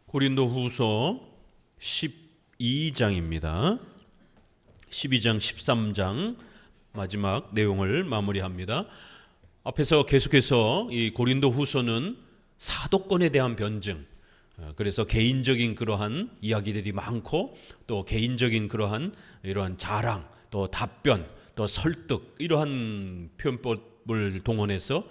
고린도후서 12장입니다. 12장, 13장 마지막 내용을 마무리합니다. 앞에서 계속해서 이 고린도후서는 사도권에 대한 변증, 그래서 개인적인 그러한 이야기들이 많고 또 개인적인 그러한 이러한 자랑, 또 답변, 또 설득, 이러한 표현법을 동원해서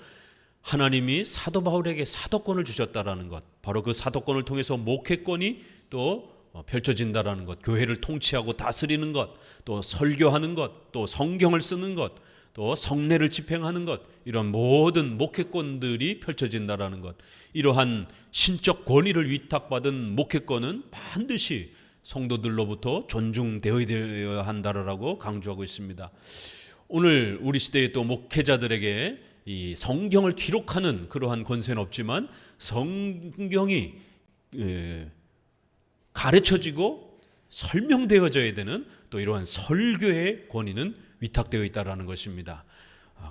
하나님이 사도 바울에게 사도권을 주셨다라는 것, 바로 그 사도권을 통해서 목회권이 또 펼쳐진다라는 것, 교회를 통치하고 다스리는 것, 또 설교하는 것, 또 성경을 쓰는 것, 또 성례를 집행하는 것, 이런 모든 목회권들이 펼쳐진다라는 것, 이러한 신적 권위를 위탁받은 목회권은 반드시 성도들로부터 존중되어야 한다라고 강조하고 있습니다. 오늘 우리 시대의 또 목회자들에게 이 성경을 기록하는 그러한 권세는 없지만 성경이 가르쳐지고 설명되어져야 되는 또 이러한 설교의 권위는 위탁되어 있다라는 것입니다.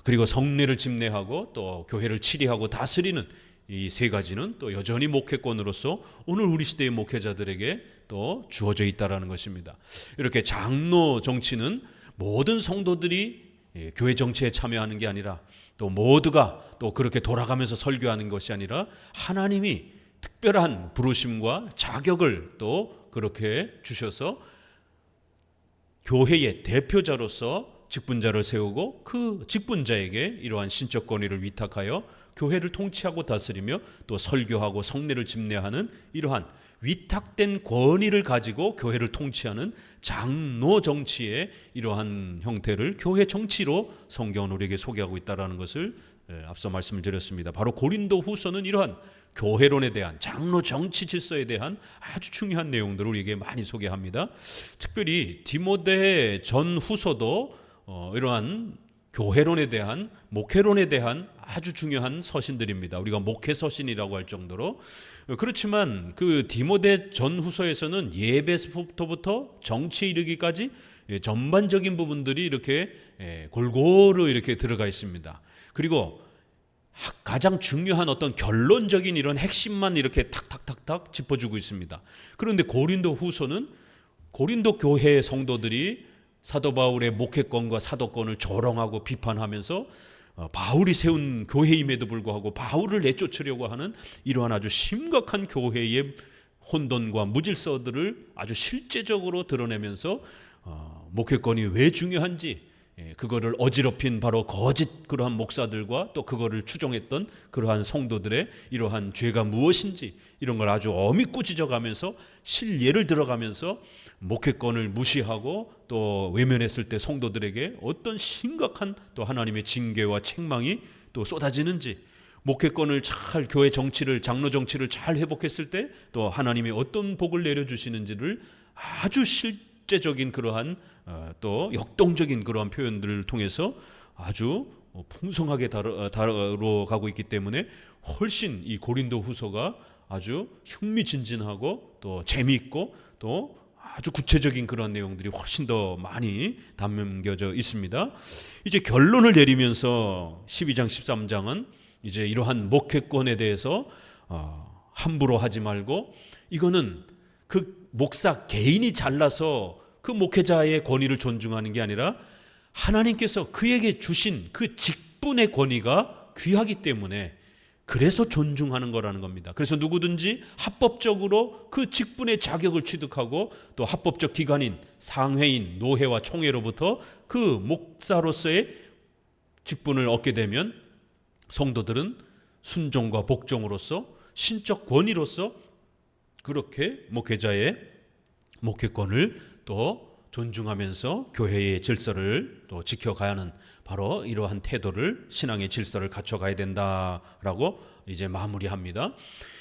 그리고 성례를 집례하고 또 교회를 치리하고 다스리는 이 세 가지는 또 여전히 목회권으로서 오늘 우리 시대의 목회자들에게 또 주어져 있다라는 것입니다. 이렇게 장로 정치는 모든 성도들이 교회 정치에 참여하는 게 아니라 또 모두가 또 그렇게 돌아가면서 설교하는 것이 아니라 하나님이 특별한 부르심과 자격을 또 그렇게 주셔서 교회의 대표자로서 직분자를 세우고 그 직분자에게 이러한 신적 권위를 위탁하여 교회를 통치하고 다스리며 또 설교하고 성례를 집례하는 이러한 위탁된 권위를 가지고 교회를 통치하는 장로 정치의 이러한 형태를 교회 정치로 성경은 우리에게 소개하고 있다는 것을 앞서 말씀을 드렸습니다. 바로 고린도 후서는 이러한 교회론에 대한 장로 정치 질서에 대한 아주 중요한 내용들을 우리에게 많이 소개합니다. 특별히 디모데 전 후서도 이러한 교회론에 대한 목회론에 대한 아주 중요한 서신들입니다. 우리가 목회서신이라고 할 정도로. 그렇지만 그 디모데 전 후서에서는 예배부터 정치에 이르기까지 전반적인 부분들이 이렇게 골고루 이렇게 들어가 있습니다. 그리고 가장 중요한 어떤 결론적인 이런 핵심만 이렇게 탁탁탁탁 짚어주고 있습니다. 그런데 고린도 후서는 고린도 교회 성도들이 사도 바울의 목회권과 사도권을 조롱하고 비판하면서 바울이 세운 교회임에도 불구하고 바울을 내쫓으려고 하는 이러한 아주 심각한 교회의 혼돈과 무질서들을 아주 실제적으로 드러내면서 목회권이 왜 중요한지, 그거를 어지럽힌 바로 거짓 그러한 목사들과 또 그거를 추종했던 그러한 성도들의 이러한 죄가 무엇인지 이런 걸 아주 엄히 꾸짖어가면서 실예를 들어가면서 목회권을 무시하고 또 외면했을 때 성도들에게 어떤 심각한 또 하나님의 징계와 책망이 또 쏟아지는지, 목회권을 잘 교회 정치를 장로 정치를 잘 회복했을 때 또 하나님이 어떤 복을 내려주시는지를 아주 실제적인 그러한 또 역동적인 그러한 표현들을 통해서 아주 풍성하게 다뤄가고 있기 때문에 훨씬 이 고린도 후서가 아주 흥미진진하고 또 재미있고 또 아주 구체적인 그런 내용들이 훨씬 더 많이 담겨져 있습니다. 이제 결론을 내리면서 12장 13장은 이제 이러한 목회권에 대해서 함부로 하지 말고 이거는 그 목사 개인이 잘나서 그 목회자의 권위를 존중하는 게 아니라 하나님께서 그에게 주신 그 직분의 권위가 귀하기 때문에 그래서 존중하는 거라는 겁니다. 그래서 누구든지 합법적으로 그 직분의 자격을 취득하고 또 합법적 기관인 상회인, 노회와 총회로부터 그 목사로서의 직분을 얻게 되면 성도들은 순종과 복종으로서 신적 권위로서 그렇게 목회자의 목회권을 또 존중하면서 교회의 질서를 또 지켜가야 하는 바로 이러한 태도를, 신앙의 질서를 갖춰가야 된다라고 이제 마무리합니다.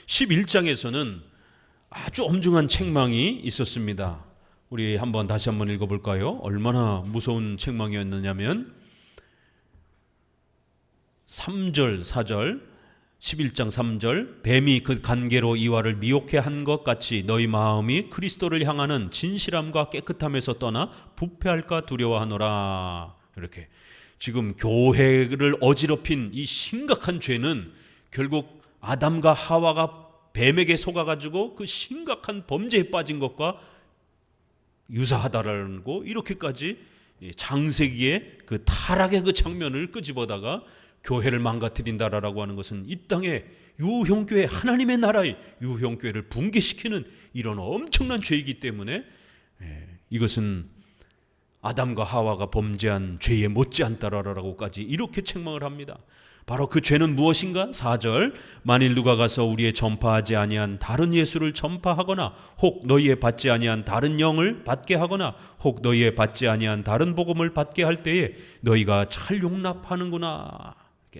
11장에서는 아주 엄중한 책망이 있었습니다. 우리 다시 한번 읽어볼까요? 얼마나 무서운 책망이었느냐면 3절 4절 11장 3절 뱀이 그 간계로 이와를 미혹해 한 것 같이 너희 마음이 그리스도를 향하는 진실함과 깨끗함에서 떠나 부패할까 두려워하노라. 이렇게 지금 교회를 어지럽힌 이 심각한 죄는 결국 아담과 하와가 뱀에게 속아가지고 그 심각한 범죄에 빠진 것과 유사하다라고 이렇게까지 창세기의 그 타락의 그 장면을 끄집어다가 교회를 망가뜨린다라고 하는 것은 이 땅의 유형교회, 하나님의 나라의 유형교회를 붕괴시키는 이런 엄청난 죄이기 때문에 이것은 아담과 하와가 범죄한 죄에 못지않다라고까지 이렇게 책망을 합니다. 바로 그 죄는 무엇인가? 4절, 만일 누가 가서 우리의 전파하지 아니한 다른 예수를 전파하거나 혹 너희의 받지 아니한 다른 영을 받게 하거나 혹 너희의 받지 아니한 다른 복음을 받게 할 때에 너희가 잘 용납하는구나.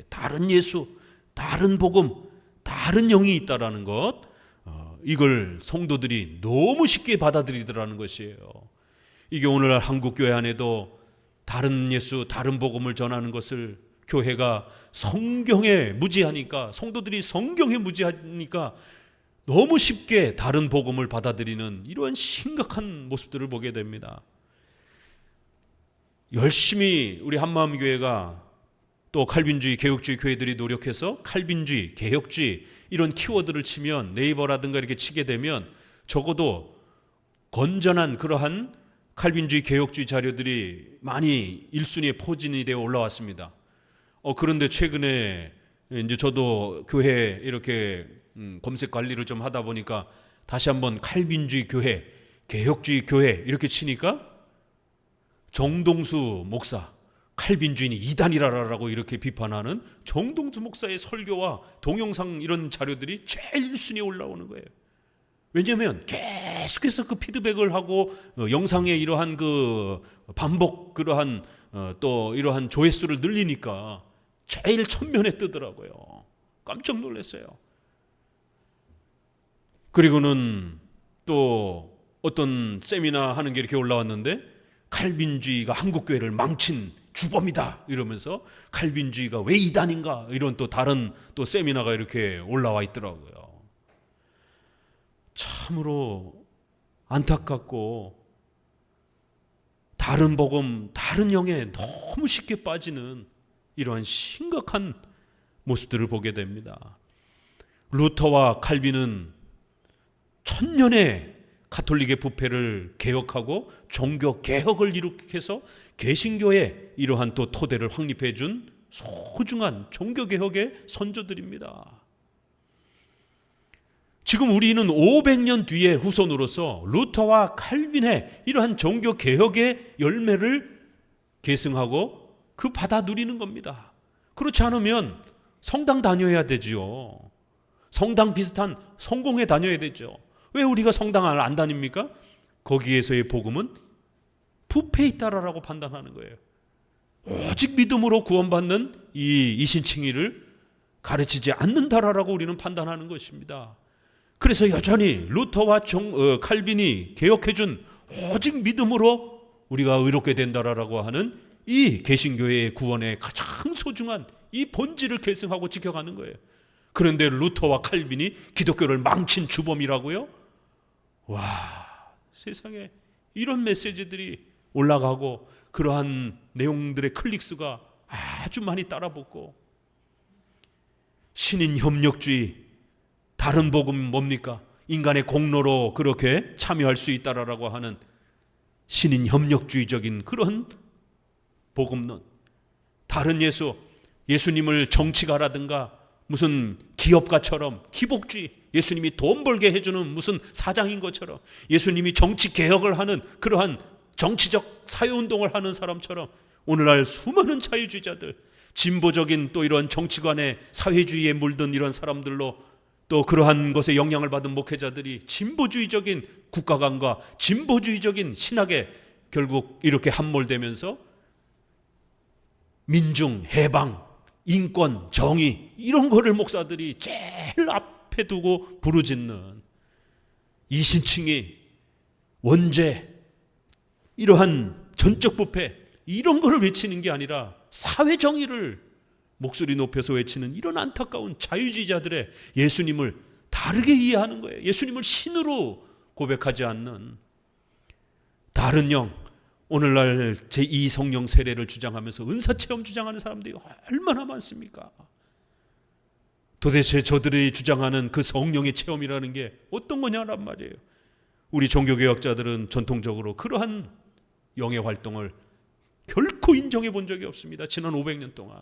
다른 예수, 다른 복음, 다른 영이 있다라는 것, 이걸 성도들이 너무 쉽게 받아들이더라는 것이에요. 이게 오늘날 한국교회 안에도 다른 예수, 다른 복음을 전하는 것을 교회가 성경에 무지하니까, 성도들이 성경에 무지하니까 너무 쉽게 다른 복음을 받아들이는 이런 심각한 모습들을 보게 됩니다. 열심히 우리 한마음교회가 또 칼빈주의, 개혁주의 교회들이 노력해서 칼빈주의, 개혁주의 이런 키워드를 치면, 네이버라든가 이렇게 치게 되면 적어도 건전한 그러한 칼빈주의, 개혁주의 자료들이 많이 1순위에 포진이 되어 올라왔습니다. 그런데 최근에 이제 저도 교회 이렇게 검색 관리를 좀 하다 보니까 다시 한번 칼빈주의 교회, 개혁주의 교회 이렇게 치니까 정동수 목사, 칼빈주의니 이단이라라고 이렇게 비판하는 정동수 목사의 설교와 동영상 이런 자료들이 제일 1순위에 올라오는 거예요. 왜냐하면 계속해서 그 피드백을 하고 영상의 이러한 그 반복 그러한 또 이러한 조회수를 늘리니까 제일 첫면에 뜨더라고요. 깜짝 놀랐어요. 그리고는 또 어떤 세미나 하는 게 이렇게 올라왔는데, 칼빈주의가 한국교회를 망친 주범이다 이러면서 칼빈주의가 왜 이단인가 이런 또 다른 또 세미나가 이렇게 올라와 있더라고요. 참으로 안타깝고 다른 복음, 다른 영에 너무 쉽게 빠지는 이러한 심각한 모습들을 보게 됩니다. 루터와 칼빈은 천년의 가톨릭의 부패를 개혁하고 종교 개혁을 일으켜서 개신교의 이러한 또 토대를 확립해 준 소중한 종교 개혁의 선조들입니다. 지금 우리는 500년 뒤의 후손으로서 루터와 칼빈의 이러한 종교 개혁의 열매를 계승하고 그 받아 누리는 겁니다. 그렇지 않으면 성당 다녀야 되죠. 성당 비슷한 성공회 다녀야 되죠. 왜 우리가 성당을 안 다닙니까? 거기에서의 복음은 부패에 있다라고 판단하는 거예요. 오직 믿음으로 구원받는 이 이신칭의를 가르치지 않는다라고 우리는 판단하는 것입니다. 그래서 여전히 루터와 칼빈이 개혁해준 오직 믿음으로 우리가 의롭게 된다라고 하는 이 개신교회의 구원의 가장 소중한 이 본질을 계승하고 지켜가는 거예요. 그런데 루터와 칼빈이 기독교를 망친 주범이라고요? 와, 세상에 이런 메시지들이 올라가고 그러한 내용들의 클릭수가 아주 많이 따라붙고, 신인 협력주의, 다른 복음 뭡니까? 인간의 공로로 그렇게 참여할 수 있다라고 하는 신인 협력주의적인 그런 복음론, 다른 예수, 예수님을 정치가라든가 무슨 기업가처럼 기복주의, 예수님이 돈 벌게 해주는 무슨 사장인 것처럼, 예수님이 정치 개혁을 하는 그러한 정치적 사회운동을 하는 사람처럼 오늘날 수많은 자유주의자들, 진보적인 또 이런 정치관의 사회주의에 물든 이런 사람들로 또 그러한 것에 영향을 받은 목회자들이 진보주의적인 국가관과 진보주의적인 신학에 결국 이렇게 함몰되면서 민중, 해방, 인권, 정의 이런 거를 목사들이 제일 앞에 두고 부르짖는 이신칭의, 원죄, 이러한 전적 부패 이런 거를 외치는 게 아니라 사회 정의를 목소리 높여서 외치는 이런 안타까운 자유주의자들의 예수님을 다르게 이해하는 거예요. 예수님을 신으로 고백하지 않는 다른 영, 오늘날 제2성령 세례를 주장하면서 은사체험 주장하는 사람들이 얼마나 많습니까? 도대체 저들이 주장하는 그 성령의 체험이라는 게 어떤 거냐란 말이에요. 우리 종교개혁자들은 전통적으로 그러한 영의 활동을 결코 인정해 본 적이 없습니다. 지난 500년 동안.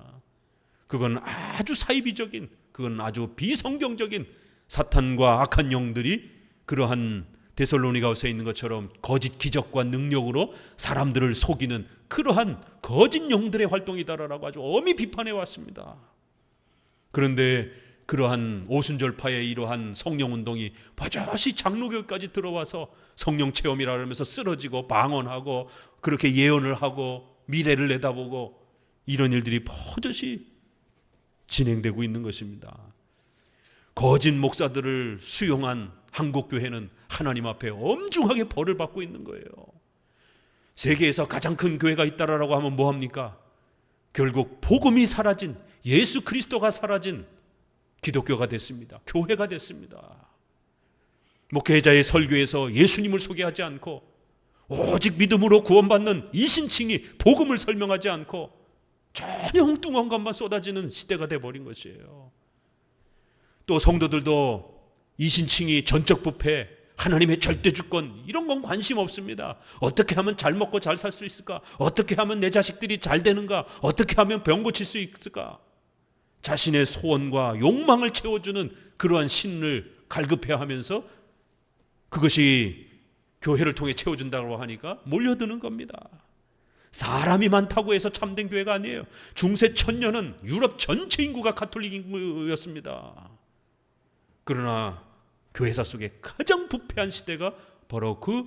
그건 아주 사이비적인, 그건 아주 비성경적인 사탄과 악한 영들이 그러한 데살로니가서에 있는 것처럼 거짓 기적과 능력으로 사람들을 속이는 그러한 거짓 영들의 활동이다라고 아주 엄히 비판해 왔습니다. 그런데 그러한 오순절파의 이러한 성령운동이 버젓이 장로교까지 들어와서 성령 체험이라 하면서 쓰러지고 방언하고 그렇게 예언을 하고 미래를 내다보고 이런 일들이 버젓이 진행되고 있는 것입니다. 거짓 목사들을 수용한 한국교회는 하나님 앞에 엄중하게 벌을 받고 있는 거예요. 세계에서 가장 큰 교회가 있다라고 하면 뭐합니까? 결국 복음이 사라진, 예수 그리스도가 사라진 기독교가 됐습니다. 교회가 됐습니다. 목회자의 설교에서 예수님을 소개하지 않고 오직 믿음으로 구원받는 이신칭이 복음을 설명하지 않고 전혀 엉뚱한 것만 쏟아지는 시대가 돼버린 것이에요. 또 성도들도 이신칭이 전적 부패, 하나님의 절대 주권 이런 건 관심 없습니다. 어떻게 하면 잘 먹고 잘 살 수 있을까? 어떻게 하면 내 자식들이 잘 되는가? 어떻게 하면 병 고칠 수 있을까? 자신의 소원과 욕망을 채워주는 그러한 신을 갈급해하면서 그것이 교회를 통해 채워준다고 하니까 몰려드는 겁니다. 사람이 많다고 해서 참된 교회가 아니에요. 중세 천년은 유럽 전체 인구가 가톨릭 인구였습니다. 그러나 교회사 속에 가장 부패한 시대가 바로 그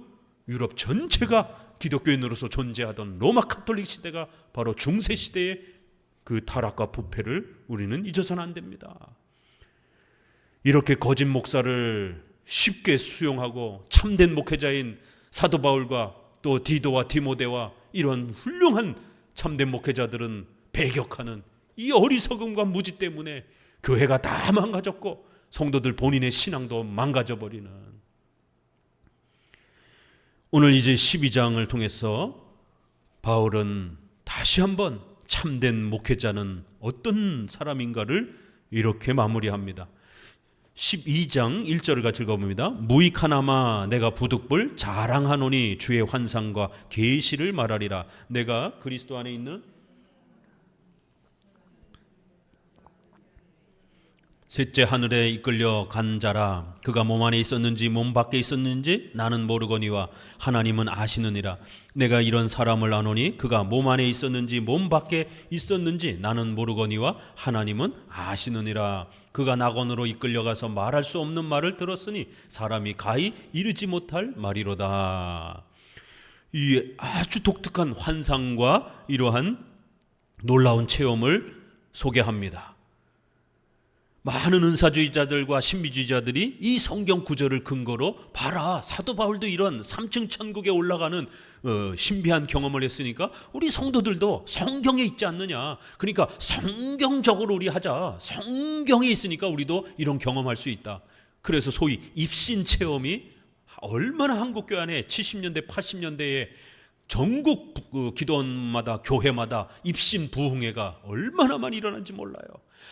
유럽 전체가 기독교인으로서 존재하던 로마 가톨릭 시대가 바로 중세 시대의 그 타락과 부패를 우리는 잊어서는 안 됩니다. 이렇게 거짓 목사를 쉽게 수용하고 참된 목회자인 사도 바울과 또 디도와 디모데와 이런 훌륭한 참된 목회자들은 배격하는 이 어리석음과 무지 때문에 교회가 다 망가졌고 성도들 본인의 신앙도 망가져버리는, 오늘 이제 12장을 통해서 바울은 다시 한번 참된 목회자는 어떤 사람인가를 이렇게 마무리합니다. 12장 1절을 같이 읽어봅니다. 무익하나마 내가 부득불 자랑하노니 주의 환상과 계시를 말하리라. 내가 그리스도 안에 있는 셋째 하늘에 이끌려 간 자라. 그가 몸 안에 있었는지 몸 밖에 있었는지 나는 모르거니와 하나님은 아시느니라. 내가 이런 사람을 아노니 그가 몸 안에 있었는지 몸 밖에 있었는지 나는 모르거니와 하나님은 아시느니라. 그가 낙원으로 이끌려가서 말할 수 없는 말을 들었으니 사람이 가히 이르지 못할 말이로다. 이 아주 독특한 환상과 이러한 놀라운 체험을 소개합니다. 많은 은사주의자들과 신비주의자들이 이 성경 구절을 근거로 봐라, 사도 바울도 이런 3층 천국에 올라가는 신비한 경험을 했으니까 우리 성도들도 성경에 있지 않느냐, 그러니까 성경적으로 우리 하자, 성경에 있으니까 우리도 이런 경험할 수 있다. 그래서 소위 입신 체험이 얼마나 한국교회 안에 70년대 80년대에 전국 기도원마다 교회마다 입신 부흥회가 얼마나 많이 일어난지 몰라요.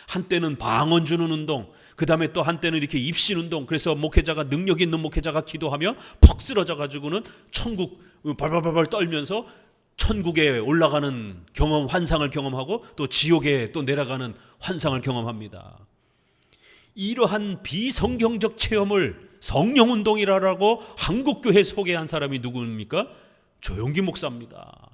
한때는 방언 주는 운동, 그 다음에 또 한때는 이렇게 입신 운동, 그래서 목회자가 능력 있는 목회자가 기도하며 퍽 쓰러져 가지고는 천국 발발발발 떨면서 천국에 올라가는 경험, 환상을 경험하고 또 지옥에 또 내려가는 환상을 경험합니다. 이러한 비성경적 체험을 성령운동이라고 한국교회 소개한 사람이 누구입니까? 조용기 목사입니다.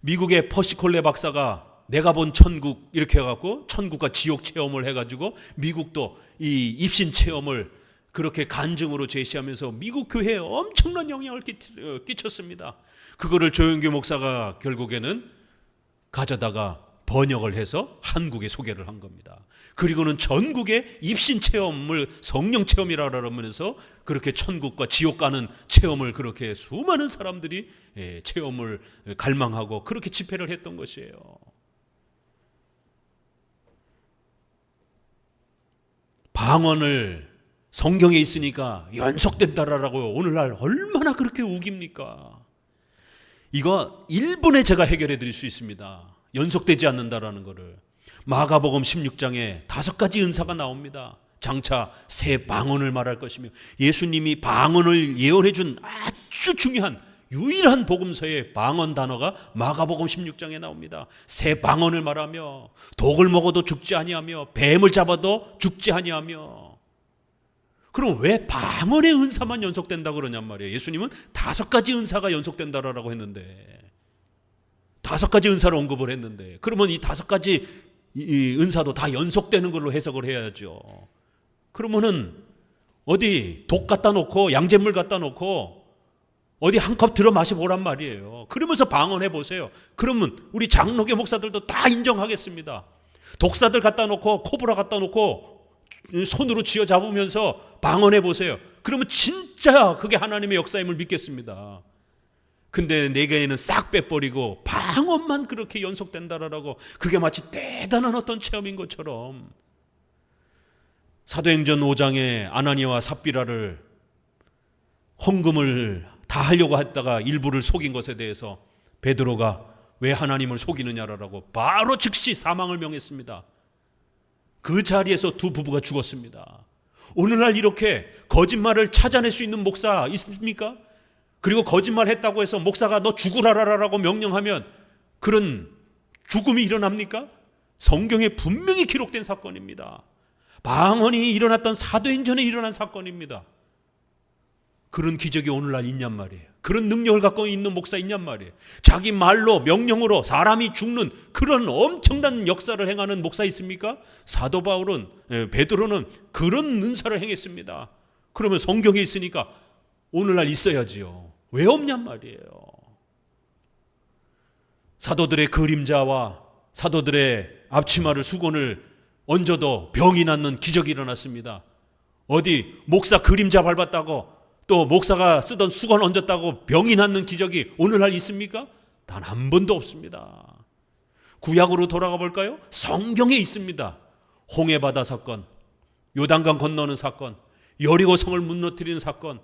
미국의 퍼시콜레 박사가 내가 본 천국 이렇게 해갖고 천국과 지옥 체험을 해가지고 미국도 이 입신 체험을 그렇게 간증으로 제시하면서 미국 교회에 엄청난 영향을 끼쳤습니다. 그거를 조용기 목사가 결국에는 가져다가 번역을 해서 한국에 소개를 한 겁니다. 그리고는 전국의 입신 체험을 성령 체험이라고 하면서 그렇게 천국과 지옥 가는 체험을 그렇게 수많은 사람들이 체험을 갈망하고 그렇게 집회를 했던 것이에요. 방언을 성경에 있으니까 연속된다라고 오늘날 얼마나 그렇게 우깁니까? 이거 1분에 제가 해결해 드릴 수 있습니다. 연속되지 않는다라는 거를. 마가복음 16장에 5가지 은사가 나옵니다. 장차 새 방언을 말할 것이며, 예수님이 방언을 예언해 준 아주 중요한 유일한 복음서의 방언 단어가 마가복음 16장에 나옵니다. 새 방언을 말하며, 독을 먹어도 죽지 아니하며, 뱀을 잡아도 죽지 아니하며. 그럼 왜 방언의 은사만 연속된다 그러냔 말이에요. 예수님은 5가지 은사가 연속된다라고 했는데, 5가지 은사를 언급을 했는데, 그러면 이 5가지 이 은사도 다 연속되는 걸로 해석을 해야죠. 그러면은 어디 독 갖다 놓고 양잿물 갖다 놓고 어디 한 컵 들어 마셔보란 말이에요. 그러면서 방언해 보세요. 그러면 우리 장로교 목사들도 다 인정하겠습니다. 독사들 갖다 놓고 코브라 갖다 놓고 손으로 쥐어 잡으면서 방언해 보세요. 그러면 진짜 그게 하나님의 역사임을 믿겠습니다. 근데 내게는 싹 빼버리고 방언만 그렇게 연속된다라고, 그게 마치 대단한 어떤 체험인 것처럼. 사도행전 5장에 아나니아와 삽비라를 헌금을 다 하려고 했다가 일부를 속인 것에 대해서 베드로가 왜 하나님을 속이느냐라고 바로 즉시 사망을 명했습니다. 그 자리에서 두 부부가 죽었습니다. 오늘날 이렇게 거짓말을 찾아낼 수 있는 목사 있습니까? 그리고 거짓말했다고 해서 목사가 너 죽으라라고 명령하면 그런 죽음이 일어납니까? 성경에 분명히 기록된 사건입니다. 방언이 일어났던 사도행전에 일어난 사건입니다. 그런 기적이 오늘날 있냔 말이에요. 그런 능력을 갖고 있는 목사 있냔 말이에요. 자기 말로 명령으로 사람이 죽는 그런 엄청난 역사를 행하는 목사 있습니까? 사도 바울은, 베드로는 그런 은사를 행했습니다. 그러면 성경에 있으니까 오늘날 있어야지요. 왜 없냔 말이에요. 사도들의 그림자와 사도들의 앞치마를 수건을 얹어도 병이 낫는 기적이 일어났습니다. 어디 목사 그림자 밟았다고, 또 목사가 쓰던 수건 얹었다고 병이 낫는 기적이 오늘날 있습니까? 단 한 번도 없습니다. 구약으로 돌아가 볼까요? 성경에 있습니다. 홍해바다 사건, 요단강 건너는 사건, 여리고 성을 무너뜨리는 사건,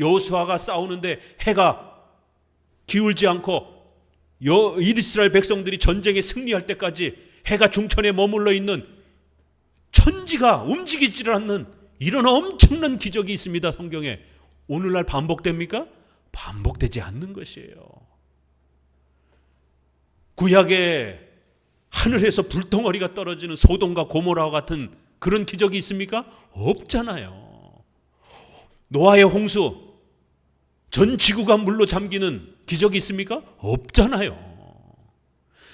여호수아가 싸우는데 해가 기울지 않고 이스라엘 백성들이 전쟁에 승리할 때까지 해가 중천에 머물러 있는, 천지가 움직이지를 않는 이런 엄청난 기적이 있습니다. 성경에. 오늘날 반복됩니까? 반복되지 않는 것이에요. 구약에 하늘에서 불덩어리가 떨어지는 소돔과 고모라와 같은 그런 기적이 있습니까? 없잖아요. 노아의 홍수, 전 지구가 물로 잠기는 기적이 있습니까? 없잖아요.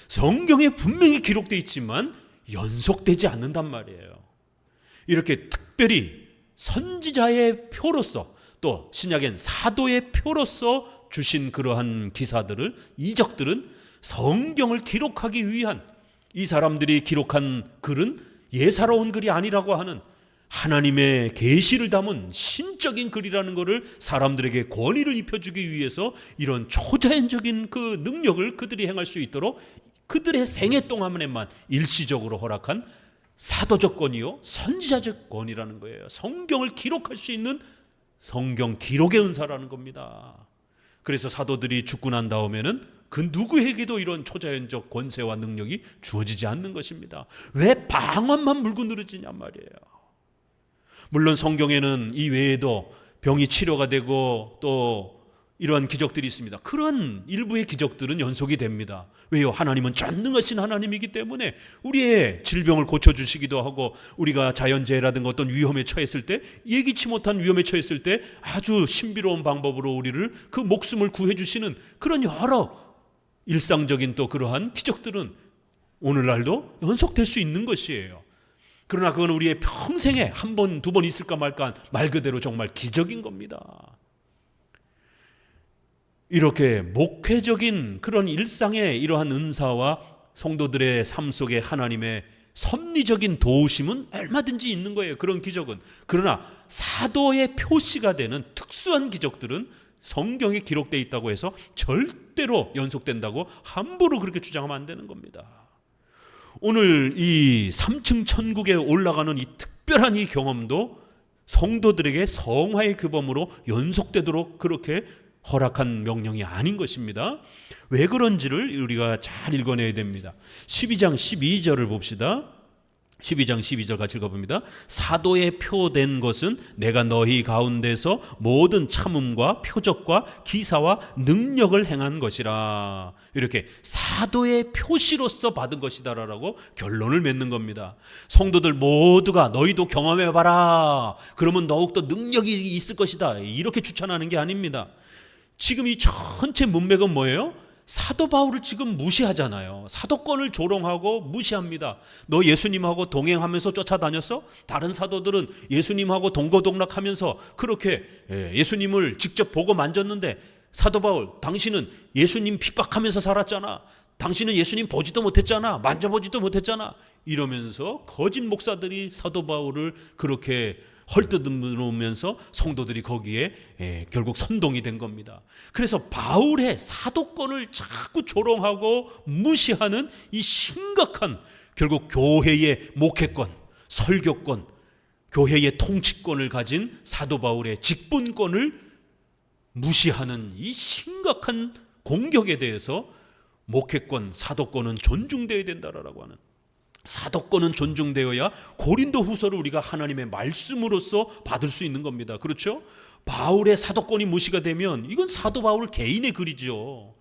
성경에 분명히 기록되어 있지만 연속되지 않는단 말이에요. 이렇게 특별히 선지자의 표로서, 또 신약엔 사도의 표로서 주신 그러한 기사들을, 이적들은 성경을 기록하기 위한, 이 사람들이 기록한 글은 예사로운 글이 아니라고 하는 하나님의 계시를 담은 신적인 글이라는 것을 사람들에게 권위를 입혀주기 위해서 이런 초자연적인 그 능력을 그들이 행할 수 있도록 그들의 생애 동안에만 일시적으로 허락한 사도적 권위요, 선지자적 권위라는 거예요. 성경을 기록할 수 있는 성경 기록의 은사라는 겁니다. 그래서 사도들이 죽고 난 다음에는 그 누구에게도 이런 초자연적 권세와 능력이 주어지지 않는 것입니다. 왜 방언만 물고 늘어지냔 말이에요. 물론 성경에는 이 외에도 병이 치료가 되고 또 이러한 기적들이 있습니다. 그런 일부의 기적들은 연속이 됩니다. 왜요? 하나님은 전능하신 하나님이기 때문에 우리의 질병을 고쳐주시기도 하고, 우리가 자연재해라든가 어떤 위험에 처했을 때, 예기치 못한 위험에 처했을 때 아주 신비로운 방법으로 우리를 그 목숨을 구해주시는 그런 여러 일상적인 또 그러한 기적들은 오늘날도 연속될 수 있는 것이에요. 그러나 그건 우리의 평생에 한 번, 두 번 있을까 말까 말 그대로 정말 기적인 겁니다. 이렇게 목회적인 그런 일상의 이러한 은사와 성도들의 삶 속에 하나님의 섭리적인 도우심은 얼마든지 있는 거예요. 그런 기적은. 그러나 사도의 표시가 되는 특수한 기적들은 성경에 기록되어 있다고 해서 절대로 연속된다고 함부로 그렇게 주장하면 안 되는 겁니다. 오늘 이 3층 천국에 올라가는 이 특별한 이 경험도 성도들에게 성화의 규범으로 연속되도록 그렇게 허락한 명령이 아닌 것입니다. 왜 그런지를 우리가 잘 읽어내야 됩니다. 12장 12절을 봅시다. 12장 12절 같이 읽어봅니다. 사도에 표된 것은 내가 너희 가운데서 모든 참음과 표적과 기사와 능력을 행한 것이라. 이렇게 사도의 표시로서 받은 것이다라고 결론을 맺는 겁니다. 성도들 모두가 너희도 경험해봐라. 그러면 더욱더 능력이 있을 것이다. 이렇게 추천하는 게 아닙니다. 지금 이 전체 문맥은 뭐예요? 사도 바울을 지금 무시하잖아요. 사도권을 조롱하고 무시합니다. 너 예수님하고 동행하면서 쫓아다녔어? 다른 사도들은 예수님하고 동거동락하면서 그렇게 예수님을 직접 보고 만졌는데, 사도 바울, 당신은 예수님 핍박하면서 살았잖아. 당신은 예수님 보지도 못했잖아. 만져보지도 못했잖아. 이러면서 거짓 목사들이 사도 바울을 그렇게 헐뜯으면서 성도들이 거기에 결국 선동이 된 겁니다. 그래서 바울의 사도권을 자꾸 조롱하고 무시하는 이 심각한, 결국 교회의 목회권, 설교권, 교회의 통치권을 가진 사도 바울의 직분권을 무시하는 이 심각한 공격에 대해서 목회권, 사도권은 존중되어야 된다라고 하는, 사도권은 존중되어야 고린도 후서를 우리가 하나님의 말씀으로서 받을 수 있는 겁니다. 그렇죠? 바울의 사도권이 무시가 되면 이건 사도 바울 개인의 글이죠.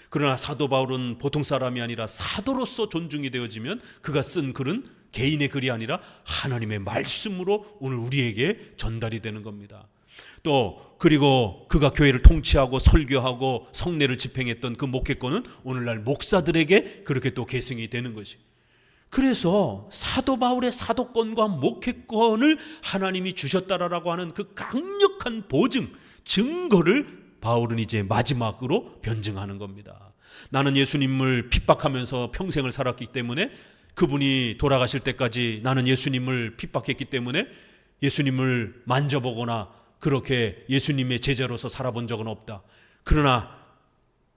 그러나 사도 바울은 보통 사람이 아니라 사도로서 존중이 되어지면 그가 쓴 글은 개인의 글이 아니라 하나님의 말씀으로 오늘 우리에게 전달이 되는 겁니다. 또 그리고 그가 교회를 통치하고 설교하고 성례를 집행했던 그 목회권은 오늘날 목사들에게 그렇게 또 계승이 되는 것이. 그래서 사도 바울의 사도권과 목회권을 하나님이 주셨다라고 하는 그 강력한 보증, 증거를 바울은 이제 마지막으로 변증하는 겁니다. 나는 예수님을 핍박하면서 평생을 살았기 때문에, 그분이 돌아가실 때까지 나는 예수님을 핍박했기 때문에 예수님을 만져보거나 그렇게 예수님의 제자로서 살아본 적은 없다. 그러나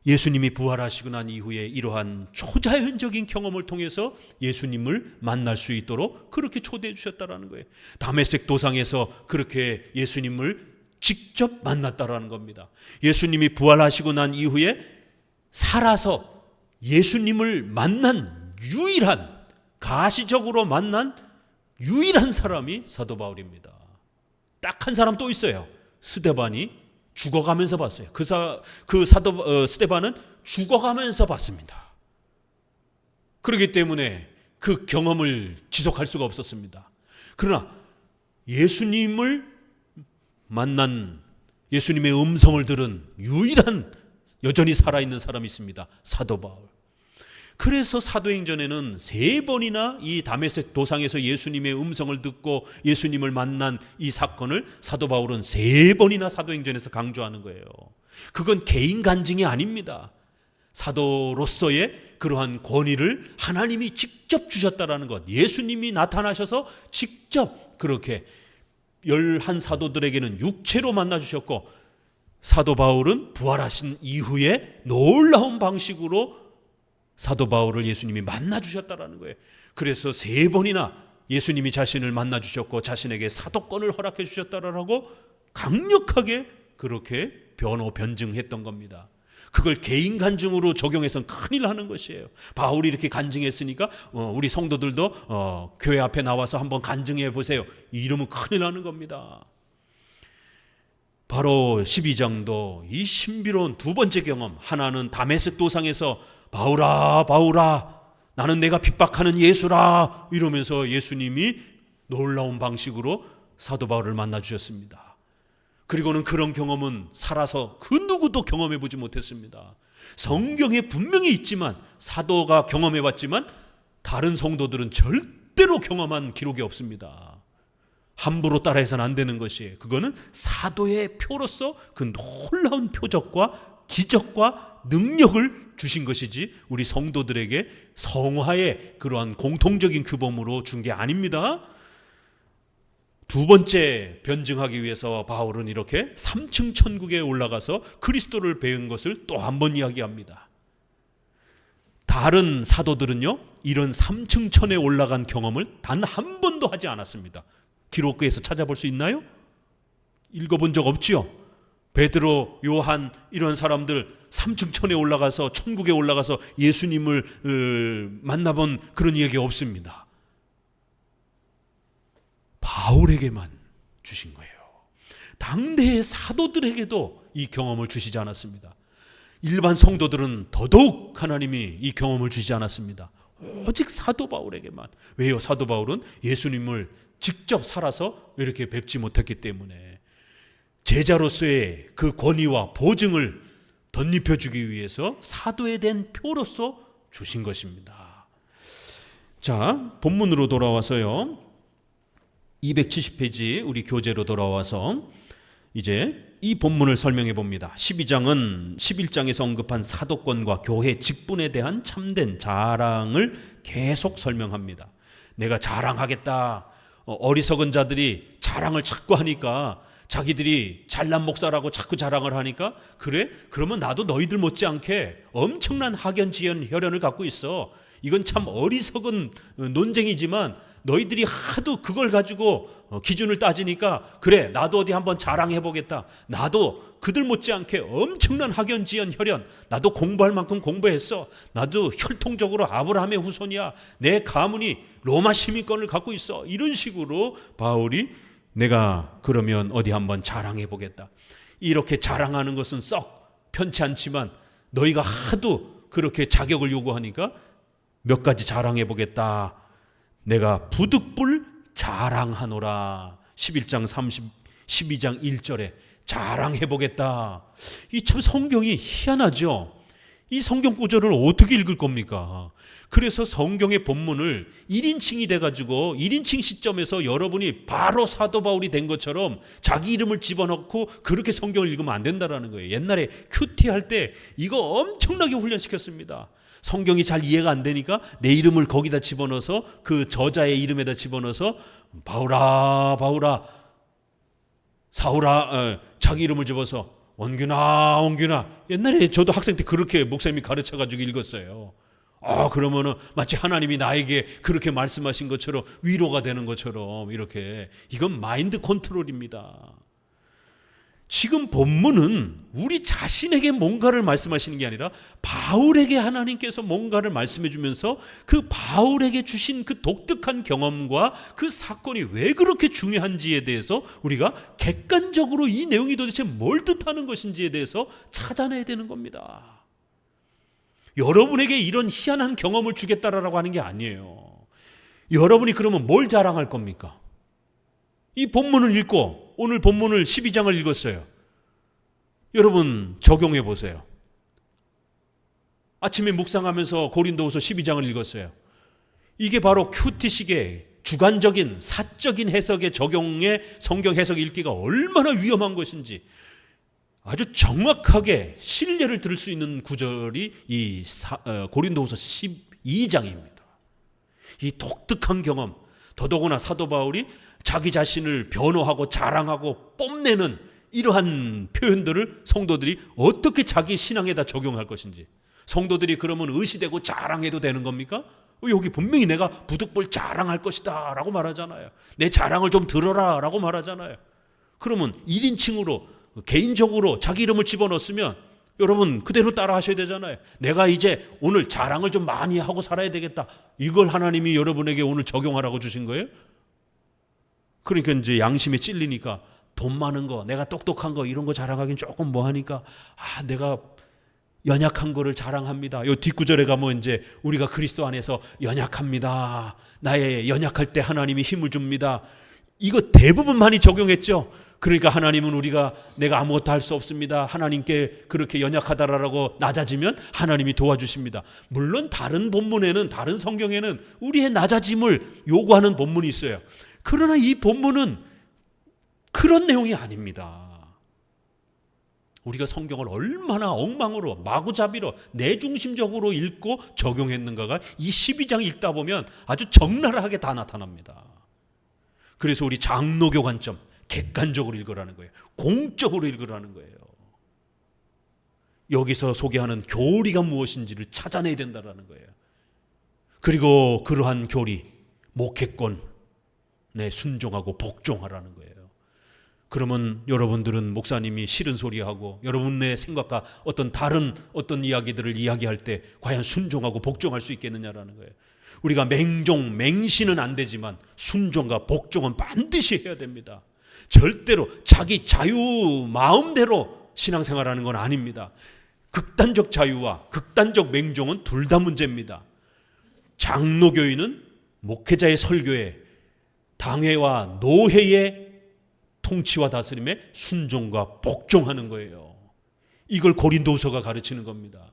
예수님이 부활하시고 난 이후에 이러한 초자연적인 경험을 통해서 예수님을 만날 수 있도록 그렇게 초대해 주셨다라는 거예요. 다메섹 도상에서 그렇게 예수님을 직접 만났다라는 겁니다. 예수님이 부활하시고 난 이후에 살아서 예수님을 만난 유일한, 가시적으로 만난 유일한 사람이 사도 바울입니다. 딱 한 사람 또 있어요. 스데반이 죽어가면서 봤어요. 스데반은 죽어가면서 봤습니다. 그렇기 때문에 그 경험을 지속할 수가 없었습니다. 그러나 예수님을 만난, 예수님의 음성을 들은 유일한 여전히 살아있는 사람이 있습니다. 사도 바울. 그래서 사도행전에는 3번이나 이 다메섹 도상에서 예수님의 음성을 듣고 예수님을 만난 이 사건을 사도 바울은 3번이나 사도행전에서 강조하는 거예요. 그건 개인 간증이 아닙니다. 사도로서의 그러한 권위를 하나님이 직접 주셨다라는 것, 예수님이 나타나셔서 직접 그렇게 11사도들에게는 육체로 만나주셨고, 사도 바울은 부활하신 이후에 놀라운 방식으로 사도 바울을 예수님이 만나주셨다라는 거예요. 그래서 3번이나 예수님이 자신을 만나주셨고 자신에게 사도권을 허락해 주셨다라고 강력하게 그렇게 변증했던 겁니다. 그걸 개인 간증으로 적용해서는 큰일 나는 것이에요. 바울이 이렇게 간증했으니까 우리 성도들도 교회 앞에 나와서 한번 간증해 보세요. 이러면 큰일 나는 겁니다. 바로 12장도 이 신비로운 두 번째 경험, 하나는 다메섹 도상에서 바울아 바울아 나는 내가 핍박하는 예수라 이러면서 예수님이 놀라운 방식으로 사도 바울을 만나주셨습니다. 그리고는 그런 경험은 살아서 그 누구도 경험해보지 못했습니다. 성경에 분명히 있지만, 사도가 경험해봤지만 다른 성도들은 절대로 경험한 기록이 없습니다. 함부로 따라해서는 안 되는 것이에요. 그거는 사도의 표로서 그 놀라운 표적과 기적과 능력을 주신 것이지 우리 성도들에게 성화의 그러한 공통적인 규범으로 준 게 아닙니다. 두 번째 변증하기 위해서 바울은 이렇게 3층 천국에 올라가서 그리스도를 배운 것을 또 한 번 이야기합니다. 다른 사도들은요, 이런 3층 천에 올라간 경험을 단 한 번도 하지 않았습니다. 기록부에서 찾아볼 수 있나요? 읽어본 적 없지요? 베드로, 요한 이런 사람들 3층 천에 올라가서 천국에 올라가서 예수님을 만나본 그런 이야기가 없습니다. 바울에게만 주신 거예요. 당대의 사도들에게도 이 경험을 주시지 않았습니다. 일반 성도들은 더더욱 하나님이 이 경험을 주지 않았습니다. 오직 사도 바울에게만. 왜요? 사도 바울은 예수님을 직접 살아서 이렇게 뵙지 못했기 때문에 제자로서의 그 권위와 보증을 덧입혀주기 위해서 사도에 대한 표로서 주신 것입니다. 자, 본문으로 돌아와서요. 270페이지 우리 교재로 돌아와서 이제 이 본문을 설명해 봅니다. 12장은 11장에서 언급한 사도권과 교회 직분에 대한 참된 자랑을 계속 설명합니다. 내가 자랑하겠다. 어리석은 자들이 자랑을 자꾸 하니까, 자기들이 잘난 목사라고 자꾸 자랑을 하니까, 그래? 그러면 나도 너희들 못지않게 엄청난 학연지연 혈연을 갖고 있어. 이건 참 어리석은 논쟁이지만 너희들이 하도 그걸 가지고 기준을 따지니까, 그래, 나도 어디 한번 자랑해보겠다. 나도 그들 못지않게 엄청난 학연지연 혈연, 나도 공부할 만큼 공부했어. 나도 혈통적으로 아브라함의 후손이야. 내 가문이 로마 시민권을 갖고 있어. 이런 식으로 바울이 내가 그러면 어디 한번 자랑해보겠다. 이렇게 자랑하는 것은 썩 편치 않지만 너희가 하도 그렇게 자격을 요구하니까 몇 가지 자랑해보겠다. 내가 부득불 자랑하노라. 11장 12장 1절에 자랑해보겠다. 이 참 성경이 희한하죠. 이 성경 구절을 어떻게 읽을 겁니까? 그래서 성경의 본문을 1인칭이 돼가지고 1인칭 시점에서 여러분이 바로 사도 바울이 된 것처럼 자기 이름을 집어넣고 그렇게 성경을 읽으면 안 된다는 거예요. 옛날에 큐티 할 때 이거 엄청나게 훈련시켰습니다. 성경이 잘 이해가 안 되니까 내 이름을 거기다 집어넣어서 그 저자의 이름에다 집어넣어서 바울아 바울아 사울아 자기 이름을 집어서 원균아 옛날에 저도 학생 때 그렇게 목사님이 가르쳐가지고 읽었어요. 그러면은 마치 하나님이 나에게 그렇게 말씀하신 것처럼 위로가 되는 것처럼 이렇게. 이건 마인드 컨트롤입니다. 지금 본문은 우리 자신에게 뭔가를 말씀하시는 게 아니라 바울에게 하나님께서 뭔가를 말씀해 주면서 그 바울에게 주신 그 독특한 경험과 그 사건이 왜 그렇게 중요한지에 대해서 우리가 객관적으로 이 내용이 도대체 뭘 뜻하는 것인지에 대해서 찾아내야 되는 겁니다. 여러분에게 이런 희한한 경험을 주겠다라고 하는 게 아니에요. 여러분이 그러면 뭘 자랑할 겁니까? 이 본문을 읽고 오늘 본문을 12장을 읽었어요. 여러분 적용해 보세요. 아침에 묵상하면서 고린도후서 12장을 읽었어요. 이게 바로 큐티식의 주관적인 사적인 해석의 적용의 성경 해석 읽기가 얼마나 위험한 것인지 아주 정확하게 신뢰를 들을 수 있는 구절이 이 고린도후서 12장입니다. 이 독특한 경험, 더더구나 사도 바울이 자기 자신을 변호하고 자랑하고 뽐내는 이러한 표현들을 성도들이 어떻게 자기 신앙에다 적용할 것인지. 성도들이 그러면 의시되고 자랑해도 되는 겁니까? 여기 분명히 내가 부득불 자랑할 것이다 라고 말하잖아요. 내 자랑을 좀 들어라 라고 말하잖아요. 그러면 1인칭으로 개인적으로 자기 이름을 집어넣었으면 여러분 그대로 따라 하셔야 되잖아요. 내가 이제 오늘 자랑을 좀 많이 하고 살아야 되겠다. 이걸 하나님이 여러분에게 오늘 적용하라고 주신 거예요? 그러니까 이제 양심에 찔리니까 돈 많은 거, 내가 똑똑한 거 이런 거 자랑하긴 조금 뭐하니까 내가 연약한 거를 자랑합니다. 요 뒷구절에 가면 이제 우리가 그리스도 안에서 연약합니다. 나의 연약할 때 하나님이 힘을 줍니다. 이거 대부분 많이 적용했죠. 그러니까 하나님은 내가 아무것도 할 수 없습니다. 하나님께 그렇게 연약하다라고 낮아지면 하나님이 도와주십니다. 물론 다른 본문에는, 다른 성경에는 우리의 낮아짐을 요구하는 본문이 있어요. 그러나 이 본문은 그런 내용이 아닙니다. 우리가 성경을 얼마나 엉망으로 마구잡이로 내중심적으로 읽고 적용했는가가 이 12장 읽다 보면 아주 적나라하게 다 나타납니다. 그래서 우리 장로교 관점 객관적으로 읽으라는 거예요. 공적으로 읽으라는 거예요. 여기서 소개하는 교리가 무엇인지를 찾아내야 된다는 거예요. 그리고 그러한 교리, 목회권 네, 순종하고 복종하라는 거예요. 그러면 여러분들은 목사님이 싫은 소리하고 여러분의 생각과 다른 이야기들을 이야기할 때 과연 순종하고 복종할 수 있겠느냐라는 거예요. 우리가 맹신은 안 되지만 순종과 복종은 반드시 해야 됩니다. 절대로 자기 자유 마음대로 신앙생활하는 건 아닙니다. 극단적 자유와 극단적 맹종은 둘 다 문제입니다. 장로교인은 목회자의 설교에 당회와 노회의 통치와 다스림에 순종과 복종하는 거예요. 이걸 고린도후서가 가르치는 겁니다.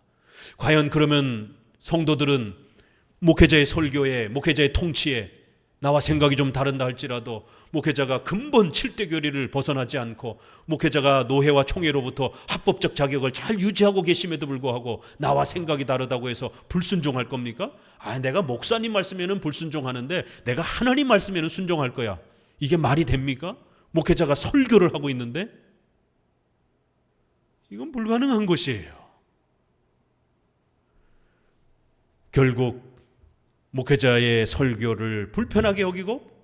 과연 그러면 성도들은 목회자의 설교에, 목회자의 통치에 나와 생각이 좀 다른다 할지라도 목회자가 근본 7대 교리를 벗어나지 않고 목회자가 노회와 총회로부터 합법적 자격을 잘 유지하고 계심에도 불구하고 나와 생각이 다르다고 해서 불순종할 겁니까? 내가 목사님 말씀에는 불순종하는데 내가 하나님 말씀에는 순종할 거야. 이게 말이 됩니까? 목회자가 설교를 하고 있는데 이건 불가능한 것이에요. 결국 목회자의 설교를 불편하게 여기고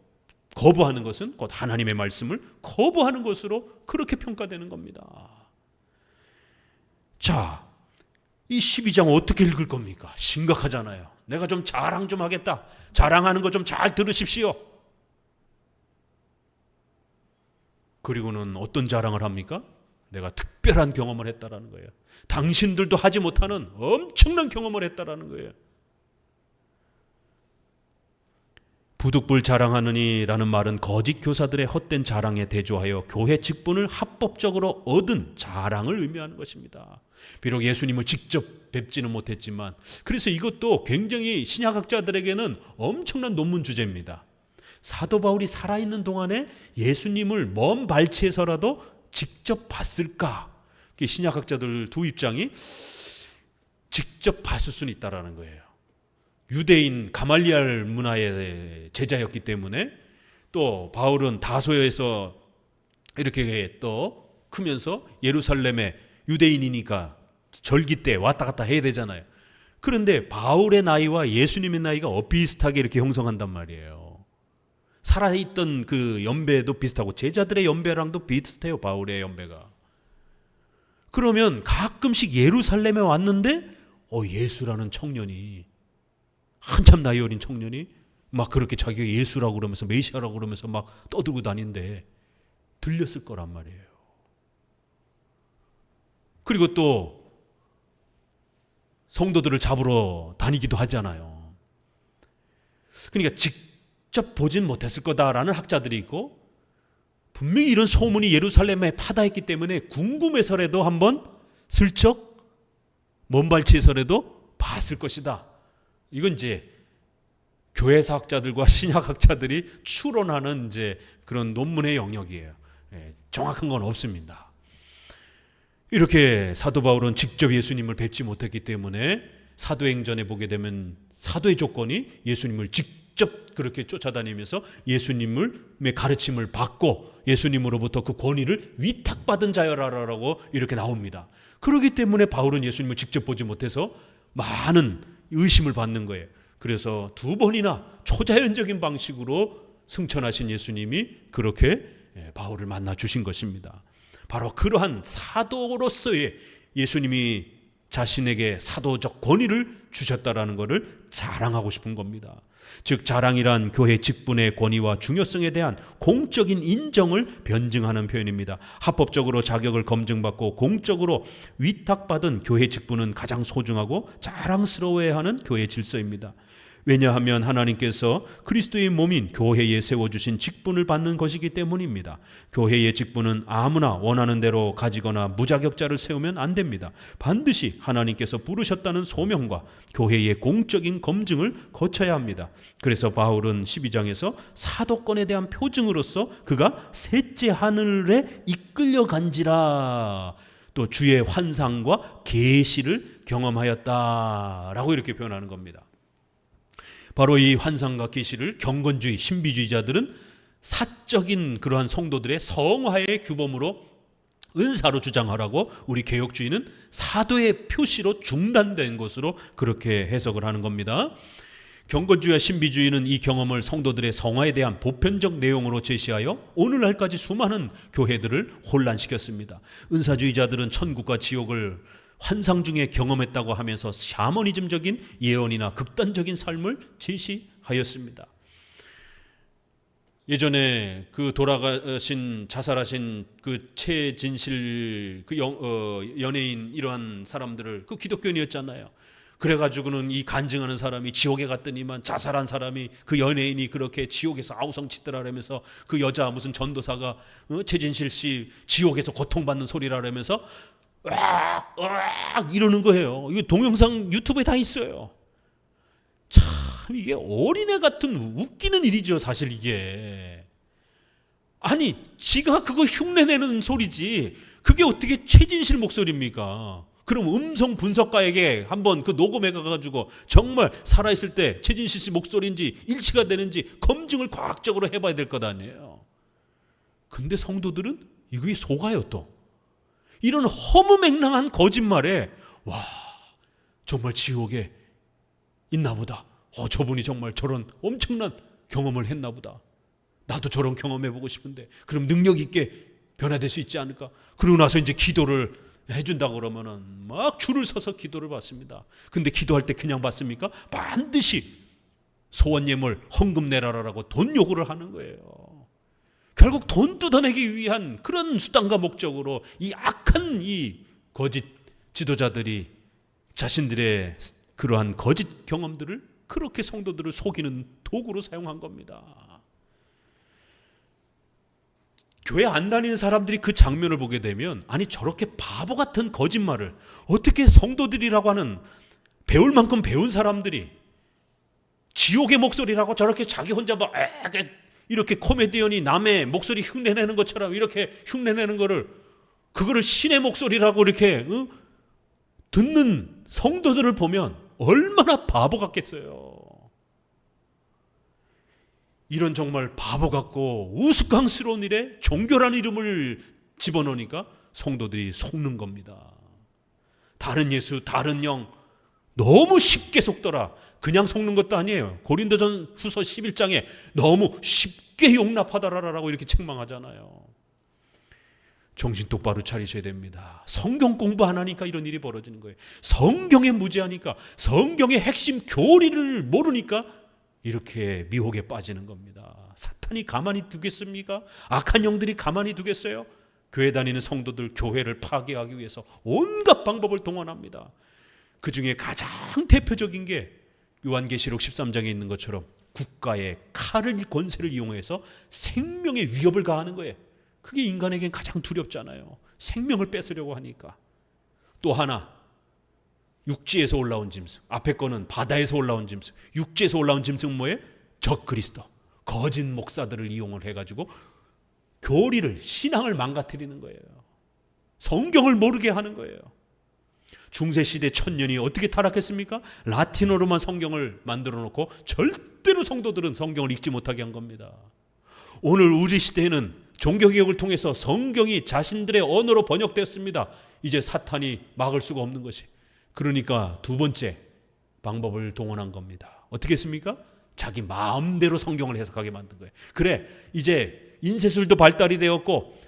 거부하는 것은 곧 하나님의 말씀을 거부하는 것으로 그렇게 평가되는 겁니다. 자, 이 12장 어떻게 읽을 겁니까? 심각하잖아요. 내가 좀 자랑 좀 하겠다. 자랑하는 거 좀 잘 들으십시오. 그리고는 어떤 자랑을 합니까? 내가 특별한 경험을 했다라는 거예요. 당신들도 하지 못하는 엄청난 경험을 했다라는 거예요. 부득불 자랑하느니라는 말은 거짓 교사들의 헛된 자랑에 대조하여 교회 직분을 합법적으로 얻은 자랑을 의미하는 것입니다. 비록 예수님을 직접 뵙지는 못했지만, 그래서 이것도 굉장히 신약학자들에게는 엄청난 논문 주제입니다. 사도 바울이 살아있는 동안에 예수님을 먼 발치에서라도 직접 봤을까? 신약학자들 두 입장이 직접 봤을 수는 있다라는 거예요. 유대인 가말리알 문화의 제자였기 때문에, 또 바울은 다소에서 이렇게 또 크면서 예루살렘에 유대인이니까 절기 때 왔다 갔다 해야 되잖아요. 그런데 바울의 나이와 예수님의 나이가 비슷하게 이렇게 형성한단 말이에요. 살아있던 그 연배도 비슷하고 제자들의 연배랑도 비슷해요. 바울의 연배가. 그러면 가끔씩 예루살렘에 왔는데 예수라는 청년이, 한참 나이 어린 청년이 막 그렇게 자기가 예수라고 그러면서 메시아라고 그러면서 막 떠들고 다니는데 들렸을 거란 말이에요. 그리고 또 성도들을 잡으러 다니기도 하잖아요. 그러니까 직접 보진 못했을 거다라는 학자들이 있고, 분명히 이런 소문이 예루살렘에 파다했기 때문에 궁금해서라도 한번 슬쩍 먼 발치에서라도 봤을 것이다. 이건 이제 교회사학자들과 신약학자들이 추론하는 이제 그런 논문의 영역이에요. 정확한 건 없습니다. 이렇게 사도 바울은 직접 예수님을 뵙지 못했기 때문에 사도행전에 보게 되면 사도의 조건이 예수님을 직접 그렇게 쫓아다니면서 예수님의 가르침을 받고 예수님으로부터 그 권위를 위탁받은 자여라라고 이렇게 나옵니다. 그렇기 때문에 바울은 예수님을 직접 보지 못해서 많은 의심을 받는 거예요. 그래서 두 번이나 초자연적인 방식으로 승천하신 예수님이 그렇게 바울을 만나 주신 것입니다. 바로 그러한 사도로서의 예수님이 자신에게 사도적 권위를 주셨다라는 것을 자랑하고 싶은 겁니다. 즉 자랑이란 교회 직분의 권위와 중요성에 대한 공적인 인정을 변증하는 표현입니다. 합법적으로 자격을 검증받고 공적으로 위탁받은 교회 직분은 가장 소중하고 자랑스러워야 하는 교회 질서입니다. 왜냐하면 하나님께서 그리스도의 몸인 교회에 세워주신 직분을 받는 것이기 때문입니다. 교회의 직분은 아무나 원하는 대로 가지거나 무자격자를 세우면 안 됩니다. 반드시 하나님께서 부르셨다는 소명과 교회의 공적인 검증을 거쳐야 합니다. 그래서 바울은 12장에서 사도권에 대한 표징으로서 그가 셋째 하늘에 이끌려간지라, 또 주의 환상과 계시를 경험하였다라고 이렇게 표현하는 겁니다. 바로 이 환상과 계시를 경건주의, 신비주의자들은 사적인 그러한 성도들의 성화의 규범으로 은사로 주장하라고, 우리 개혁주의는 사도의 표시로 중단된 것으로 그렇게 해석을 하는 겁니다. 경건주의와 신비주의는 이 경험을 성도들의 성화에 대한 보편적 내용으로 제시하여 오늘날까지 수많은 교회들을 혼란시켰습니다. 은사주의자들은 천국과 지옥을 환상 중에 경험했다고 하면서 샤머니즘적인 예언이나 극단적인 삶을 제시하였습니다. 예전에 그 돌아가신 자살하신 그 최진실 그 연예인 이러한 사람들을 그 기독교인이었잖아요. 그래가지고는 이 간증하는 사람이 지옥에 갔더니만 자살한 사람이 그 연예인이 그렇게 지옥에서 아우성치더라라면서 그 여자 무슨 전도사가 최진실 씨 지옥에서 고통받는 소리라면서 으악 이러는 거예요. 이거 동영상 유튜브에 다 있어요. 참 이게 어린애 같은 웃기는 일이죠. 사실 이게 아니 지가 그거 흉내내는 소리지 그게 어떻게 최진실 목소리입니까? 그럼 음성 분석가에게 한번 그 녹음해 가지고 정말 살아있을 때 최진실 씨 목소리인지 일치가 되는지 검증을 과학적으로 해봐야 될 것 아니에요. 근데 성도들은 이게 속아요. 또 이런 허무맹랑한 거짓말에 와 정말 지옥에 있나 보다. 저분이 정말 저런 엄청난 경험을 했나 보다. 나도 저런 경험해보고 싶은데 그럼 능력 있게 변화될 수 있지 않을까. 그러고 나서 이제 기도를 해준다고 그러면은 막 줄을 서서 기도를 받습니다. 근데 기도할 때 그냥 받습니까? 반드시 소원 예물 헌금 내라라고 돈 요구를 하는 거예요. 결국 돈 뜯어내기 위한 그런 수단과 목적으로 이 악한 이 거짓 지도자들이 자신들의 그러한 거짓 경험들을 그렇게 성도들을 속이는 도구로 사용한 겁니다. 교회 안 다니는 사람들이 그 장면을 보게 되면 아니 저렇게 바보 같은 거짓말을 어떻게 성도들이라고 하는 배울 만큼 배운 사람들이 지옥의 목소리라고 저렇게 자기 혼자 막 이렇게 코미디언이 남의 목소리 흉내내는 것처럼 이렇게 흉내내는 거를 그거를 신의 목소리라고 이렇게 듣는 성도들을 보면 얼마나 바보 같겠어요. 이런 정말 바보 같고 우스꽝스러운 일에 종교라는 이름을 집어넣으니까 성도들이 속는 겁니다. 다른 예수, 다른 영 너무 쉽게 속더라. 그냥 속는 것도 아니에요. 고린도전 후서 11장에 너무 쉽게 용납하더라라고 이렇게 책망하잖아요. 정신 똑바로 차리셔야 됩니다. 성경 공부 안 하니까 이런 일이 벌어지는 거예요. 성경에 무지하니까 성경의 핵심 교리를 모르니까 이렇게 미혹에 빠지는 겁니다. 사탄이 가만히 두겠습니까? 악한 영들이 가만히 두겠어요? 교회 다니는 성도들 교회를 파괴하기 위해서 온갖 방법을 동원합니다. 그 중에 가장 대표적인 게 요한계시록 13장에 있는 것처럼 국가의 칼을 권세를 이용해서 생명의 위협을 가하는 거예요. 그게 인간에겐 가장 두렵잖아요. 생명을 뺏으려고 하니까. 또 하나 육지에서 올라온 짐승, 앞에 거는 바다에서 올라온 짐승, 육지에서 올라온 짐승은 뭐예요? 적그리스도, 거짓 목사들을 이용을 해가지고 교리를, 신앙을 망가뜨리는 거예요. 성경을 모르게 하는 거예요. 중세시대 천년이 어떻게 타락했습니까? 라틴어로만 성경을 만들어 놓고 절대로 성도들은 성경을 읽지 못하게 한 겁니다. 오늘 우리 시대에는 종교개혁을 통해서 성경이 자신들의 언어로 번역됐습니다. 이제 사탄이 막을 수가 없는 것이. 그러니까 두 번째 방법을 동원한 겁니다. 어떻게 했습니까? 자기 마음대로 성경을 해석하게 만든 거예요. 그래, 이제 인쇄술도 발달이 되었고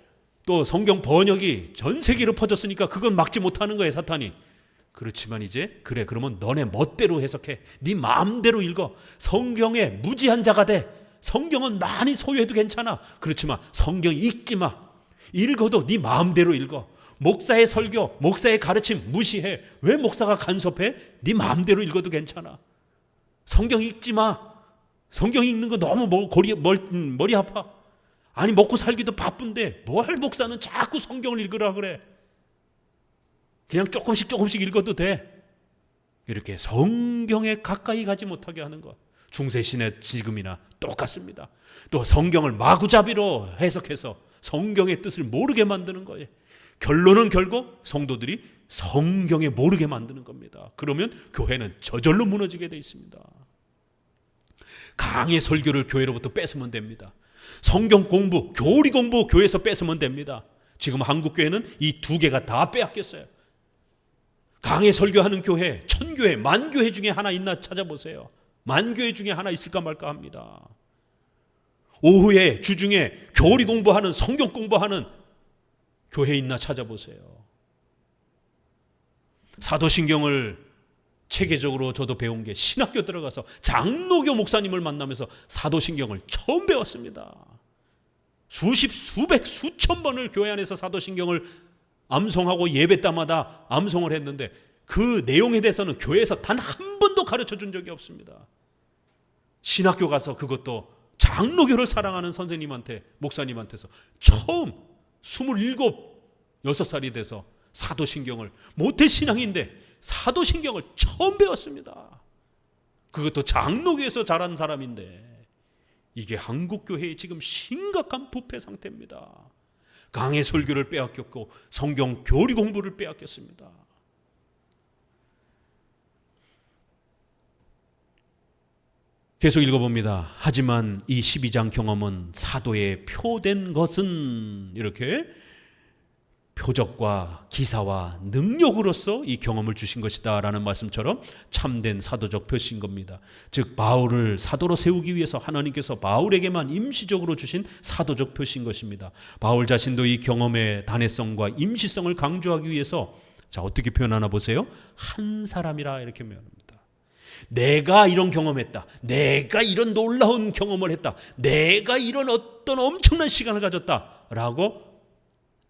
또 성경 번역이 전 세계로 퍼졌으니까 그건 막지 못하는 거예요, 사탄이. 그렇지만 이제 그래, 그러면 너네 멋대로 해석해. 네 마음대로 읽어. 성경에 무지한 자가 돼. 성경은 많이 소유해도 괜찮아. 그렇지만 성경 읽지 마. 읽어도 네 마음대로 읽어. 목사의 설교, 목사의 가르침 무시해. 왜 목사가 간섭해? 네 마음대로 읽어도 괜찮아. 성경 읽지 마. 성경 읽는 거 너무 머리 아파. 아니 먹고 살기도 바쁜데 뭘 목사는 자꾸 성경을 읽으라 그래. 그냥 조금씩 읽어도 돼. 이렇게 성경에 가까이 가지 못하게 하는 것. 중세시대 지금이나 똑같습니다. 또 성경을 마구잡이로 해석해서 성경의 뜻을 모르게 만드는 거예요. 결론은 결국 성도들이 성경에 모르게 만드는 겁니다. 그러면 교회는 저절로 무너지게 돼 있습니다. 강의 설교를 교회로부터 뺏으면 됩니다. 성경 공부, 교리 공부 교회에서 뺏으면 됩니다. 지금 한국 교회는 이 두 개가 다 빼앗겼어요. 강의 설교하는 교회, 천교회, 만교회 중에 하나 있나 찾아보세요. 만교회 중에 하나 있을까 말까 합니다. 오후에 주중에 교리 공부하는, 성경 공부하는 교회 있나 찾아보세요. 사도신경을 체계적으로 저도 배운 게 신학교 들어가서 장로교 목사님을 만나면서 사도신경을 처음 배웠습니다. 수십, 수백, 수천 번을 교회 안에서 사도신경을 암송하고 예배 때마다 암송을 했는데 그 내용에 대해서는 교회에서 단 한 번도 가르쳐 준 적이 없습니다. 신학교 가서 그것도 장로교를 사랑하는 선생님한테, 목사님한테서 처음 27, 6살이 돼서 사도신경을, 모태신앙인데 사도신경을 처음 배웠습니다. 그것도 장로교에서 자란 사람인데 이게 한국교회의 지금 심각한 부패 상태입니다. 강해 설교를 빼앗겼고 성경 교리 공부를 빼앗겼습니다. 계속 읽어봅니다. 하지만 이 12장 경험은 사도의 표된 것은, 이렇게 표적과 기사와 능력으로서 이 경험을 주신 것이다 라는 말씀처럼 참된 사도적 표시인 겁니다. 즉 바울을 사도로 세우기 위해서 하나님께서 바울에게만 임시적으로 주신 사도적 표시인 것입니다. 바울 자신도 이 경험의 단회성과 임시성을 강조하기 위해서 자, 어떻게 표현하나 보세요. 한 사람이라 이렇게 표현합니다. 내가 이런 경험했다, 내가 이런 놀라운 경험을 했다, 내가 이런 어떤 엄청난 시간을 가졌다 라고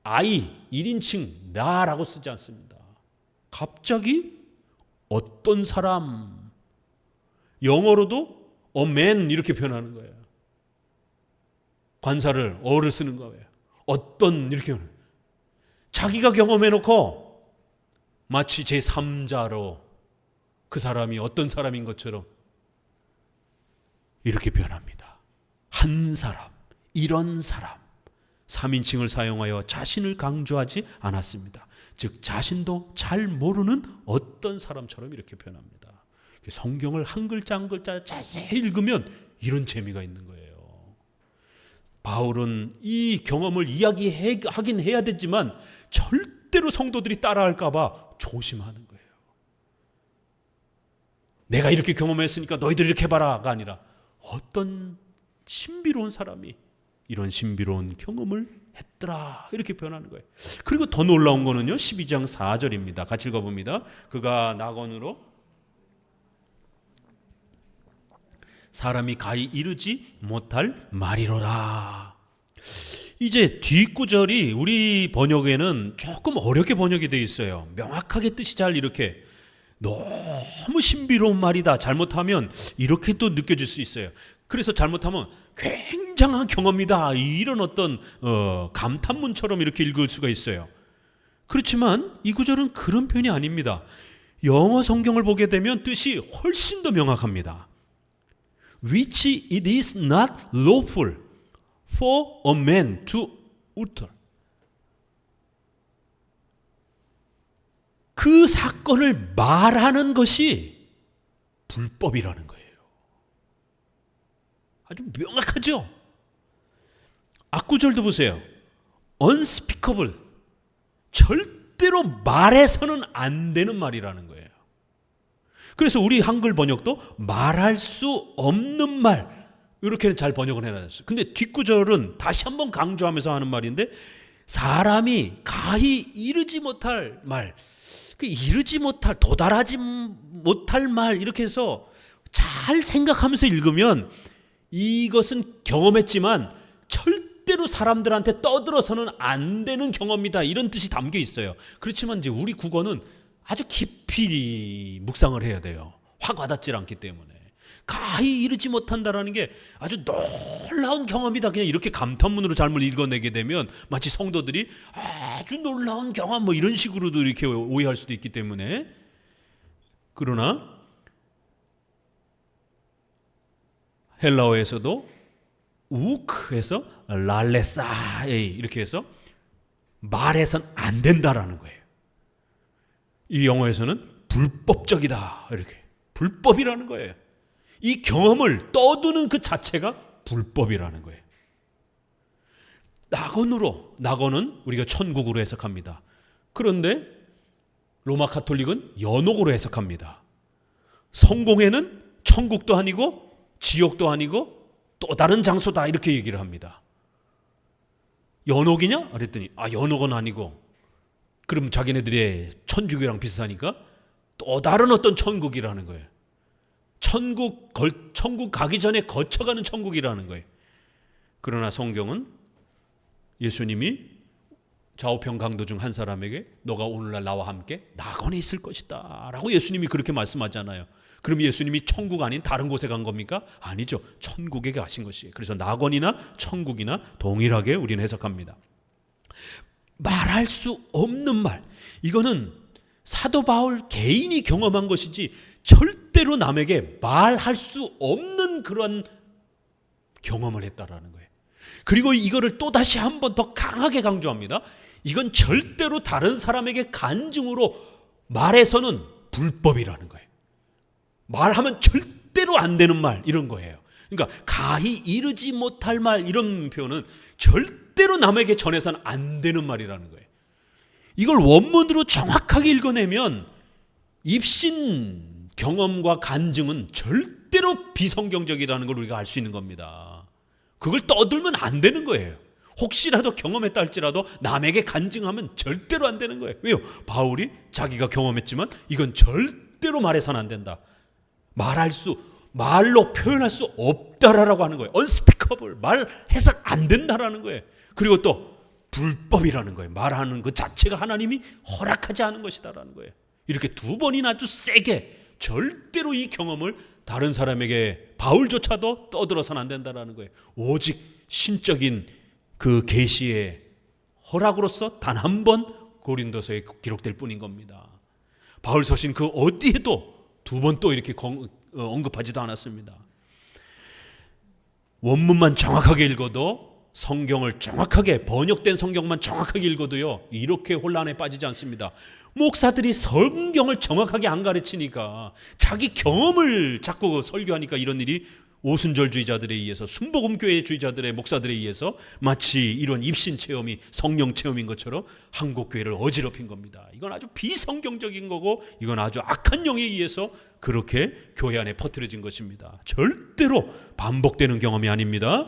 I, 1인칭 나라고 쓰지 않습니다. 갑자기 어떤 사람, 영어로도 a man 이렇게 표현하는 거예요. 관사를 어를 쓰는 거예요. 어떤 이렇게 표현해요. 자기가 경험해놓고 마치 제3자로 그 사람이 어떤 사람인 것처럼 이렇게 표현합니다. 한 사람, 이런 사람. 3인칭을 사용하여 자신을 강조하지 않았습니다. 즉 자신도 잘 모르는 어떤 사람처럼 이렇게 표현합니다. 성경을 한 글자 한 글자 자세히 읽으면 이런 재미가 있는 거예요. 바울은 이 경험을 이야기하긴 해야 되지만 절대로 성도들이 따라할까 봐 조심하는 거예요. 내가 이렇게 경험했으니까 너희들 이렇게 해봐라가 아니라 어떤 신비로운 사람이 이런 신비로운 경험을 했더라 이렇게 표현하는 거예요. 그리고 더 놀라운 거는요, 12장 4절입니다. 같이 읽어봅니다. 그가 낙원으로 사람이 가히 이르지 못할 말이로라. 이제 뒷구절이 우리 번역에는 조금 어렵게 번역이 되어 있어요. 명확하게 뜻이 잘 이렇게 너무 신비로운 말이다 잘못하면 이렇게 또 느껴질 수 있어요. 그래서 잘못하면 굉장한 경험이다 이런 어떤 감탄문처럼 이렇게 읽을 수가 있어요. 그렇지만 이 구절은 그런 표현이 아닙니다. 영어 성경을 보게 되면 뜻이 훨씬 더 명확합니다. Which it is not lawful for a man to utter. 그 사건을 말하는 것이 불법이라는 거예요. 아주 명확하죠? 앞구절도 보세요. unspeakable. 절대로 말해서는 안 되는 말이라는 거예요. 그래서 우리 한글 번역도 말할 수 없는 말 이렇게 잘 번역을 해놨어요. 근데 뒷구절은 다시 한번 강조하면서 하는 말인데 사람이 가히 이르지 못할 말, 그 이르지 못할, 도달하지 못할 말 이렇게 해서 잘 생각하면서 읽으면 이것은 경험했지만 절대로 사람들한테 떠들어서는 안 되는 경험이다 이런 뜻이 담겨 있어요. 그렇지만 이제 우리 국어는 아주 깊이 묵상을 해야 돼요. 확 와닿지 않기 때문에. 가히 이르지 못한다라는 게 아주 놀라운 경험이다 그냥 이렇게 감탄문으로 잘못 읽어내게 되면 마치 성도들이 아주 놀라운 경험 뭐 이런 식으로도 이렇게 오해할 수도 있기 때문에. 그러나 헬라어에서도 우크에서 랄레사에이 이렇게 해서 말해선 안 된다라는 거예요. 이 영어에서는 불법적이다 이렇게 불법이라는 거예요. 이 경험을 떠드는 그 자체가 불법이라는 거예요. 낙원은 우리가 천국으로 해석합니다. 그런데 로마 가톨릭은 연옥으로 해석합니다. 성공회는 천국도 아니고 지옥도 아니고 또 다른 장소다 이렇게 얘기를 합니다. 연옥이냐? 그랬더니 연옥은 아니고, 그럼 자기네들의 천주교랑 비슷하니까 또 다른 어떤 천국이라는 거예요. 천국 가기 전에 거쳐가는 천국이라는 거예요. 그러나 성경은 예수님이 좌우평 강도 중 한 사람에게 너가 오늘날 나와 함께 낙원에 있을 것이다 라고 예수님이 그렇게 말씀하잖아요. 그럼 예수님이 천국 아닌 다른 곳에 간 겁니까? 아니죠. 천국에 가신 것이에요. 그래서 낙원이나 천국이나 동일하게 우리는 해석합니다. 말할 수 없는 말, 이거는 사도 바울 개인이 경험한 것이지 절대로 남에게 말할 수 없는 그런 경험을 했다라는 거예요. 그리고 이거를 또다시 한 번 더 강하게 강조합니다. 이건 절대로 다른 사람에게 간증으로 말해서는 불법이라는 거예요. 말하면 절대로 안 되는 말, 이런 거예요. 그러니까 가히 이르지 못할 말, 이런 표현은 절대로 남에게 전해서는 안 되는 말이라는 거예요. 이걸 원문으로 정확하게 읽어내면 입신 경험과 간증은 절대로 비성경적이라는 걸 우리가 알 수 있는 겁니다. 그걸 떠들면 안 되는 거예요. 혹시라도 경험했다 할지라도 남에게 간증하면 절대로 안 되는 거예요. 왜요? 바울이 자기가 경험했지만 이건 절대로 말해서는 안 된다. 말로 표현할 수 없다라고 하는 거예요. unspeakable, 말해서 안 된다라는 거예요. 그리고 또 불법이라는 거예요. 말하는 그 자체가 하나님이 허락하지 않은 것이다라는 거예요. 이렇게 두 번이나 아주 세게 절대로 이 경험을 다른 사람에게 바울조차도 떠들어서는 안 된다라는 거예요. 오직 신적인 그 계시의 허락으로서 단 한 번 고린도서에 기록될 뿐인 겁니다. 바울 서신 그 어디에도 두 번 또 이렇게 언급하지도 않았습니다. 원문만 정확하게 읽어도, 성경을 정확하게, 번역된 성경만 정확하게 읽어도요, 이렇게 혼란에 빠지지 않습니다. 목사들이 성경을 정확하게 안 가르치니까, 자기 경험을 자꾸 설교하니까 이런 일이 오순절주의자들에 의해서, 순복음교회주의자들의 목사들에 의해서 마치 이런 입신 체험이 성령 체험인 것처럼 한국교회를 어지럽힌 겁니다. 이건 아주 비성경적인 거고, 이건 아주 악한 영에 의해서 그렇게 교회 안에 퍼뜨려진 것입니다. 절대로 반복되는 경험이 아닙니다.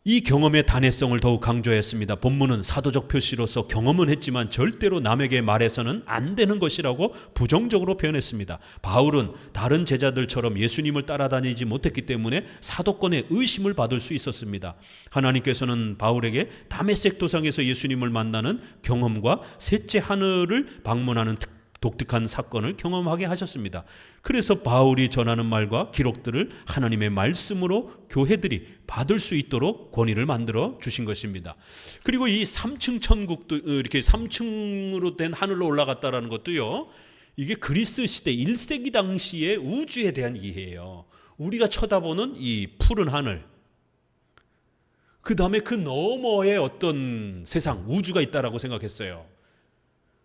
이 경험의 단회성을 더욱 강조했습니다. 본문은 사도적 표시로서 경험은 했지만 절대로 남에게 말해서는 안 되는 것이라고 부정적으로 표현했습니다. 바울은 다른 제자들처럼 예수님을 따라다니지 못했기 때문에 사도권의 의심을 받을 수 있었습니다. 하나님께서는 바울에게 다메섹 도상에서 예수님을 만나는 경험과 셋째 하늘을 방문하는 독특한 사건을 경험하게 하셨습니다. 그래서 바울이 전하는 말과 기록들을 하나님의 말씀으로 교회들이 받을 수 있도록 권위를 만들어 주신 것입니다. 그리고 이 3층 천국도, 이렇게 3층으로 된 하늘로 올라갔다라는 것도요, 이게 그리스 시대 1세기 당시의 우주에 대한 이해예요. 우리가 쳐다보는 이 푸른 하늘, 그 다음에 그 너머에 어떤 세상, 우주가 있다라고 생각했어요.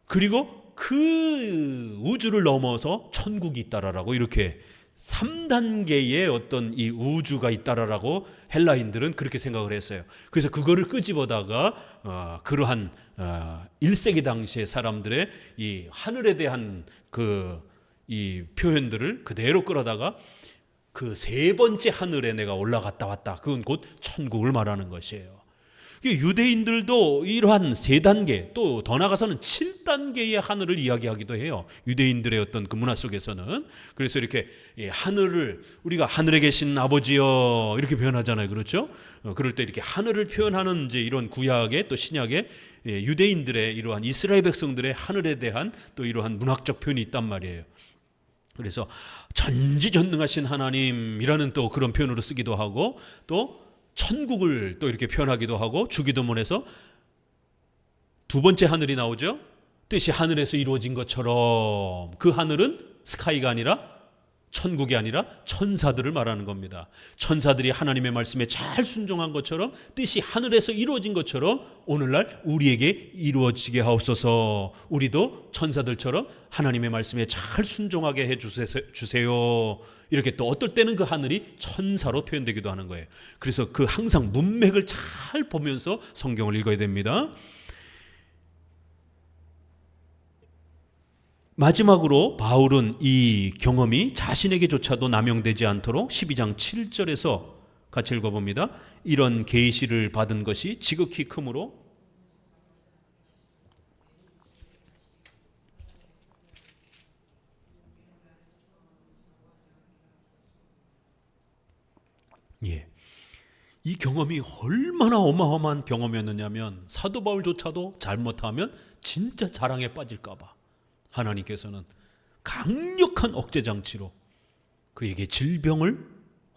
그리고 그 우주를 넘어서 천국이 있다라고, 이렇게 3단계의 어떤 이 우주가 있다라고 헬라인들은 그렇게 생각을 했어요. 그래서 그거를 끄집어다가 그러한 1세기 당시의 사람들의 이 하늘에 대한 이 표현들을 그대로 끌어다가 그 세 번째 하늘에 내가 올라갔다 왔다, 그건 곧 천국을 말하는 것이에요. 유대인들도 이러한 3단계, 또 더 나아가서는 7단계의 하늘을 이야기하기도 해요. 유대인들의 어떤 그 문화 속에서는. 그래서 이렇게 하늘을, 우리가 하늘에 계신 아버지여 이렇게 표현하잖아요. 그렇죠? 그럴 때 이렇게 하늘을 표현하는 이제 이런 구약의 또 신약의 유대인들의 이러한 이스라엘 백성들의 하늘에 대한 또 이러한 문학적 표현이 있단 말이에요. 그래서 전지전능하신 하나님이라는 또 그런 표현으로 쓰기도 하고, 또 천국을 또 이렇게 표현하기도 하고, 주기도문에서 두 번째 하늘이 나오죠. 뜻이 하늘에서 이루어진 것처럼, 그 하늘은 스카이가 아니라, 천국이 아니라 천사들을 말하는 겁니다. 천사들이 하나님의 말씀에 잘 순종한 것처럼, 뜻이 하늘에서 이루어진 것처럼 오늘날 우리에게 이루어지게 하옵소서. 우리도 천사들처럼 하나님의 말씀에 잘 순종하게 해주세요. 이렇게 또 어떨 때는 그 하늘이 천사로 표현되기도 하는 거예요. 그래서 그 항상 문맥을 잘 보면서 성경을 읽어야 됩니다. 마지막으로 바울은 이 경험이 자신에게조차도 남용되지 않도록 12장 7절에서 같이 읽어봅니다. 이런 계시를 받은 것이 지극히 크므로 이 경험이 얼마나 어마어마한 경험이었느냐면 사도 바울조차도 잘못하면 진짜 자랑에 빠질까 봐 하나님께서는 강력한 억제장치로 그에게 질병을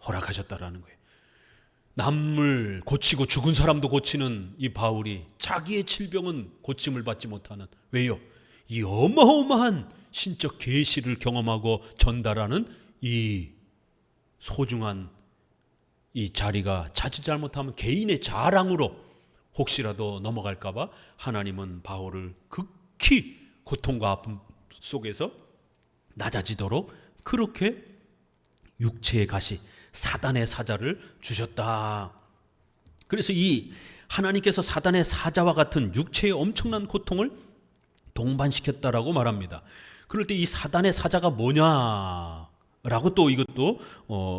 허락하셨다라는 거예요. 남을 고치고 죽은 사람도 고치는 이 바울이 자기의 질병은 고침을 받지 못하는, 왜요? 이 어마어마한 신적 계시를 경험하고 전달하는 이 소중한 이 자리가 자칫 잘못하면 개인의 자랑으로 혹시라도 넘어갈까 봐 하나님은 바울을 극히 고통과 아픔 속에서 낮아지도록 그렇게 육체의 가시, 사단의 사자를 주셨다. 그래서 이 하나님께서 사단의 사자와 같은 육체의 엄청난 고통을 동반시켰다라고 말합니다. 그럴 때 이 사단의 사자가 뭐냐? 라고 또 이것도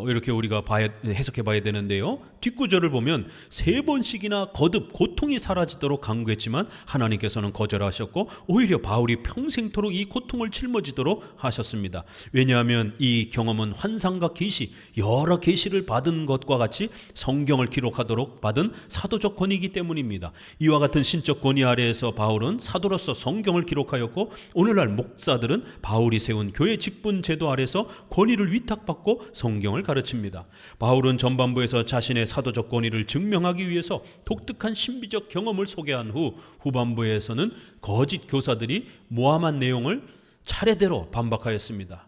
이렇게 우리가 해석해 봐야 되는데요. 뒷구절을 보면 3번씩이나 거듭 고통이 사라지도록 강구했지만 하나님께서는 거절하셨고 오히려 바울이 평생토록 이 고통을 짊어지도록 하셨습니다. 왜냐하면 이 경험은 환상과 계시, 여러 계시를 받은 것과 같이 성경을 기록하도록 받은 사도적 권위이기 때문입니다. 이와 같은 신적 권위 아래에서 바울은 사도로서 성경을 기록하였고 오늘날 목사들은 바울이 세운 교회 직분 제도 아래서 권위를 위탁받고 성경을 가르칩니다. 바울은 전반부에서 자신의 사도적 권위를 증명하기 위해서 독특한 신비적 경험을 소개한 후 후반부에서는 거짓 교사들이 모함한 내용을 차례대로 반박하였습니다.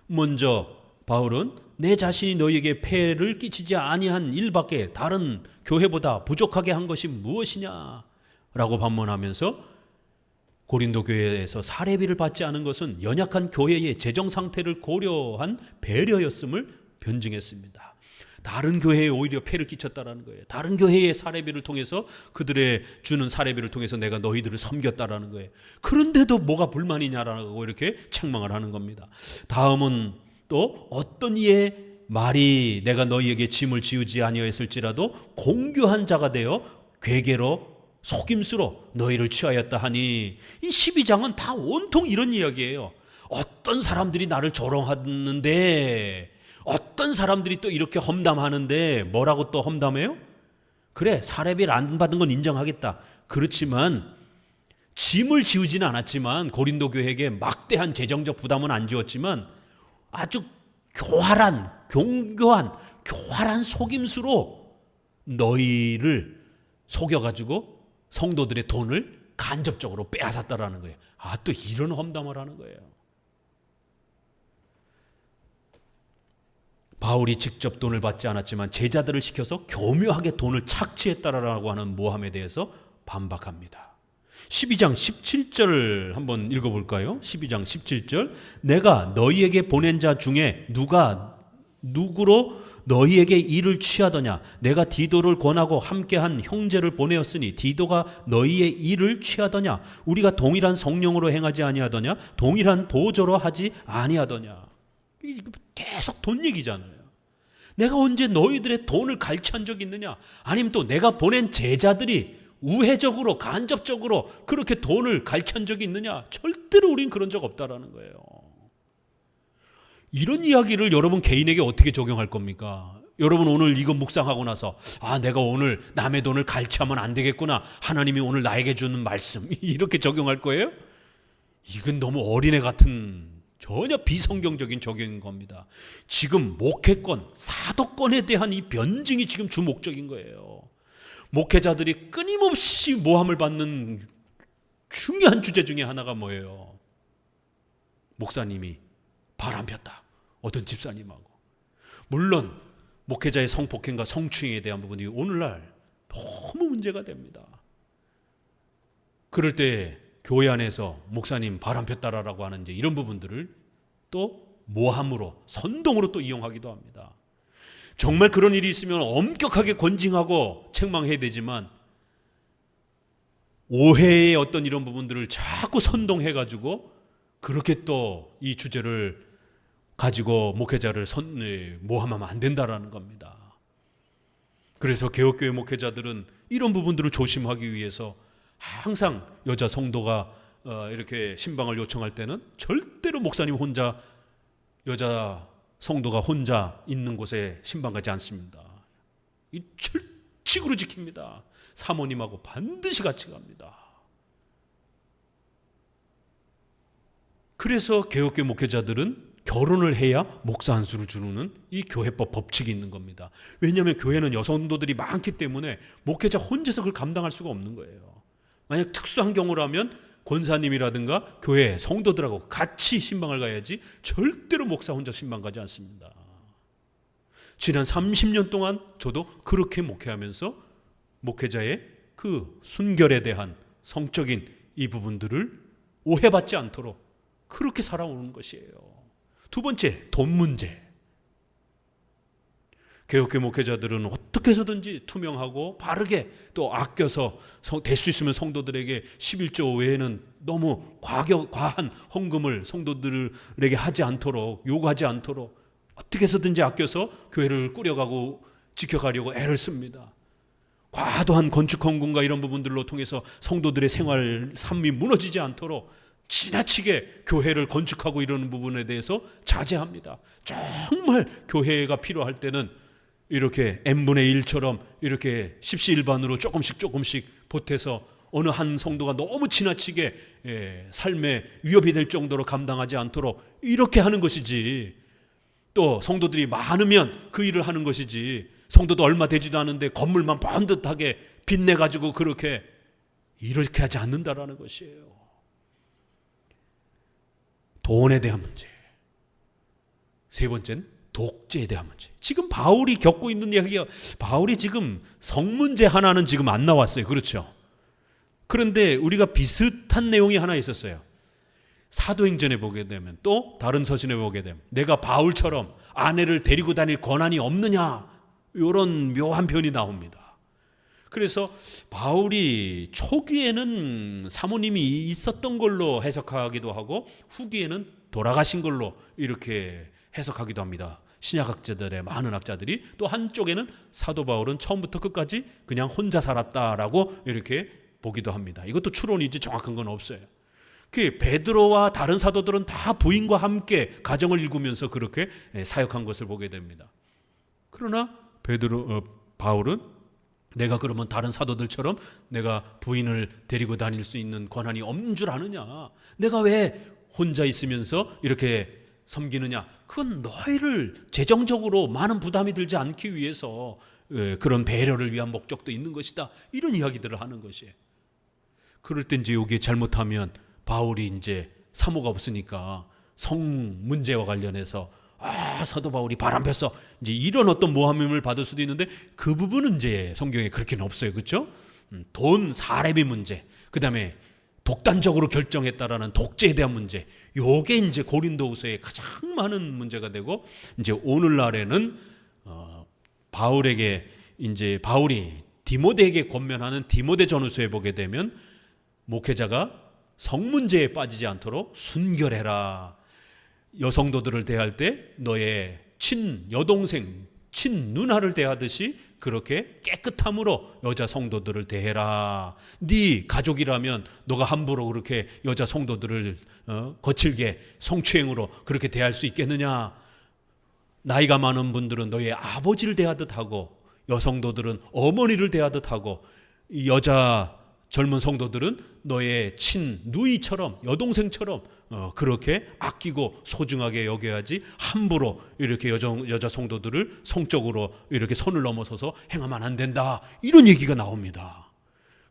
먼저 바울은 내 자신이 너희에게 폐해를 끼치지 아니한 일밖에 다른 교회보다 부족하게 한 것이 무엇이냐 라고 반문하면서 고린도 교회에서 사례비를 받지 않은 것은 연약한 교회의 재정 상태를 고려한 배려였음을 변증했습니다. 다른 교회에 오히려 폐를 끼쳤다라는 거예요. 다른 교회의 사례비를 통해서 그들의 주는 사례비를 통해서 내가 너희들을 섬겼다라는 거예요. 그런데도 뭐가 불만이냐라고 이렇게 책망을 하는 겁니다. 다음은 또 어떤 이의 말이 내가 너희에게 짐을 지우지 아니하였을지라도 공교한 자가 되어 괴계로 속임수로 너희를 취하였다 하니, 이 12장은 다 온통 이런 이야기예요. 어떤 사람들이 나를 조롱하는데 어떤 사람들이 또 이렇게 험담하는데 뭐라고 또 험담해요? 그래, 사례비를 안 받은 건 인정하겠다. 그렇지만 짐을 지우지는 않았지만 고린도 교회에게 막대한 재정적 부담은 안 지었지만 아주 교활한 속임수로 너희를 속여가지고 성도들의 돈을 간접적으로 빼앗았다라는 거예요. 또 이런 험담을 하는 거예요. 바울이 직접 돈을 받지 않았지만 제자들을 시켜서 교묘하게 돈을 착취했다라고 하는 모함에 대해서 반박합니다. 12장 17절 한번 읽어볼까요? 12장 17절 내가 너희에게 보낸 자 중에 누가 누구로 너희에게 일을 취하더냐? 내가 디도를 권하고 함께한 형제를 보내었으니 디도가 너희의 일을 취하더냐? 우리가 동일한 성령으로 행하지 아니하더냐? 동일한 보조로 하지 아니하더냐? 계속 돈 얘기잖아요. 내가 언제 너희들의 돈을 갈취한 적이 있느냐? 아니면 또 내가 보낸 제자들이 우회적으로 간접적으로 그렇게 돈을 갈취한 적이 있느냐? 절대로 우린 그런 적 없다라는 거예요. 이런 이야기를 여러분 개인에게 어떻게 적용할 겁니까? 여러분 오늘 이거 묵상하고 나서 내가 오늘 남의 돈을 갈취하면 안 되겠구나. 하나님이 오늘 나에게 주는 말씀 이렇게 적용할 거예요? 이건 너무 어린애 같은 전혀 비성경적인 적용인 겁니다. 지금 목회권, 사도권에 대한 이 변증이 지금 주 목적인 거예요. 목회자들이 끊임없이 모함을 받는 중요한 주제 중에 하나가 뭐예요? 목사님이 바람 폈다. 어떤 집사님하고. 물론 목회자의 성폭행과 성추행에 대한 부분이 오늘날 너무 문제가 됩니다. 그럴 때 교회 안에서 목사님 바람 폈다라고 하는 이제 이런 부분들을 또 모함으로 선동으로 또 이용하기도 합니다. 정말 그런 일이 있으면 엄격하게 권징하고 책망해야 되지만 오해의 어떤 이런 부분들을 자꾸 선동해가지고 그렇게 또 이 주제를 가지고 목회자를 모함하면 안 된다라는 겁니다. 그래서 개혁교회 목회자들은 이런 부분들을 조심하기 위해서 항상 여자 성도가 이렇게 신방을 요청할 때는 절대로 목사님 혼자, 여자 성도가 혼자 있는 곳에 신방 가지 않습니다. 이 철칙으로 지킵니다. 사모님하고 반드시 같이 갑니다. 그래서 개혁교회 목회자들은 결혼을 해야 목사 안수를 주는 이 교회법 법칙이 있는 겁니다. 왜냐하면 교회는 여성도들이 많기 때문에 목회자 혼자서 그걸 감당할 수가 없는 거예요. 만약 특수한 경우라면 권사님이라든가 교회 성도들하고 같이 신방을 가야지 절대로 목사 혼자 신방 가지 않습니다. 지난 30년 동안 저도 그렇게 목회하면서 목회자의 그 순결에 대한 성적인 이 부분들을 오해받지 않도록 그렇게 살아오는 것이에요. 두 번째, 돈 문제. 개혁교회 목회자들은 어떻게 해서든지 투명하고 바르게 또 아껴서 될 수 있으면 성도들에게 11조 외에는 너무 과한 헌금을 성도들에게 하지 않도록, 요구하지 않도록 어떻게 해서든지 아껴서 교회를 꾸려가고 지켜가려고 애를 씁니다. 과도한 건축 헌금과 이런 부분들로 통해서 성도들의 생활 삶이 무너지지 않도록 지나치게 교회를 건축하고 이러는 부분에 대해서 자제합니다. 정말 교회가 필요할 때는 이렇게 n분의 1처럼 이렇게 십시일반으로 조금씩 보태서 어느 한 성도가 너무 지나치게 삶에 위협이 될 정도로 감당하지 않도록 이렇게 하는 것이지, 또 성도들이 많으면 그 일을 하는 것이지, 성도도 얼마 되지도 않은데 건물만 번듯하게 빚내가지고 그렇게 이렇게 하지 않는다라는 것이에요. 돈에 대한 문제. 세 번째는 독재에 대한 문제. 지금 바울이 겪고 있는 이야기가, 바울이 지금 성문제 하나는 지금 안 나왔어요. 그렇죠? 그런데 우리가 비슷한 내용이 하나 있었어요. 사도행전에 보게 되면, 또 다른 서신에 보게 되면, 내가 바울처럼 아내를 데리고 다닐 권한이 없느냐, 이런 묘한 편이 나옵니다. 그래서 바울이 초기에는 사모님이 있었던 걸로 해석하기도 하고 후기에는 돌아가신 걸로 이렇게 해석하기도 합니다. 신약학자들의 많은 학자들이. 또 한쪽에는 사도 바울은 처음부터 끝까지 그냥 혼자 살았다라고 이렇게 보기도 합니다. 이것도 추론이지 정확한 건 없어요. 그 베드로와 다른 사도들은 다 부인과 함께 가정을 일구면서 그렇게 사역한 것을 보게 됩니다. 그러나 바울은 내가 그러면 다른 사도들처럼 내가 부인을 데리고 다닐 수 있는 권한이 없는 줄 아느냐? 내가 왜 혼자 있으면서 이렇게 섬기느냐? 그건 너희를 재정적으로 많은 부담이 들지 않기 위해서 그런 배려를 위한 목적도 있는 것이다. 이런 이야기들을 하는 것이에요. 그럴 때 이제 여기에 잘못하면 바울이 이제 사모가 없으니까 성 문제와 관련해서 사도 바울이 바람펴서 이제 이런 어떤 모함임을 받을 수도 있는데, 그 부분은 이제 성경에 그렇게는 없어요. 그렇죠? 돈, 사례비 문제, 그 다음에 독단적으로 결정했다라는 독재에 대한 문제, 요게 이제 고린도후서에 가장 많은 문제가 되고, 이제 오늘날에는 바울에게 이제 바울이 디모데에게 권면하는 디모데 전후서에 보게 되면 목회자가 성 문제에 빠지지 않도록 순결해라. 여성도들을 대할 때 너의 친여동생, 친누나를 대하듯이 그렇게 깨끗함으로 여자 성도들을 대해라. 네 가족이라면 너가 함부로 그렇게 여자 성도들을 거칠게 성추행으로 그렇게 대할 수 있겠느냐. 나이가 많은 분들은 너의 아버지를 대하듯 하고, 여성도들은 어머니를 대하듯 하고, 여자 젊은 성도들은 너의 친누이처럼, 여동생처럼 그렇게 아끼고 소중하게 여겨야지, 함부로 이렇게 여자 성도들을 성적으로 이렇게 선을 넘어서서 행하면 안 된다. 이런 얘기가 나옵니다.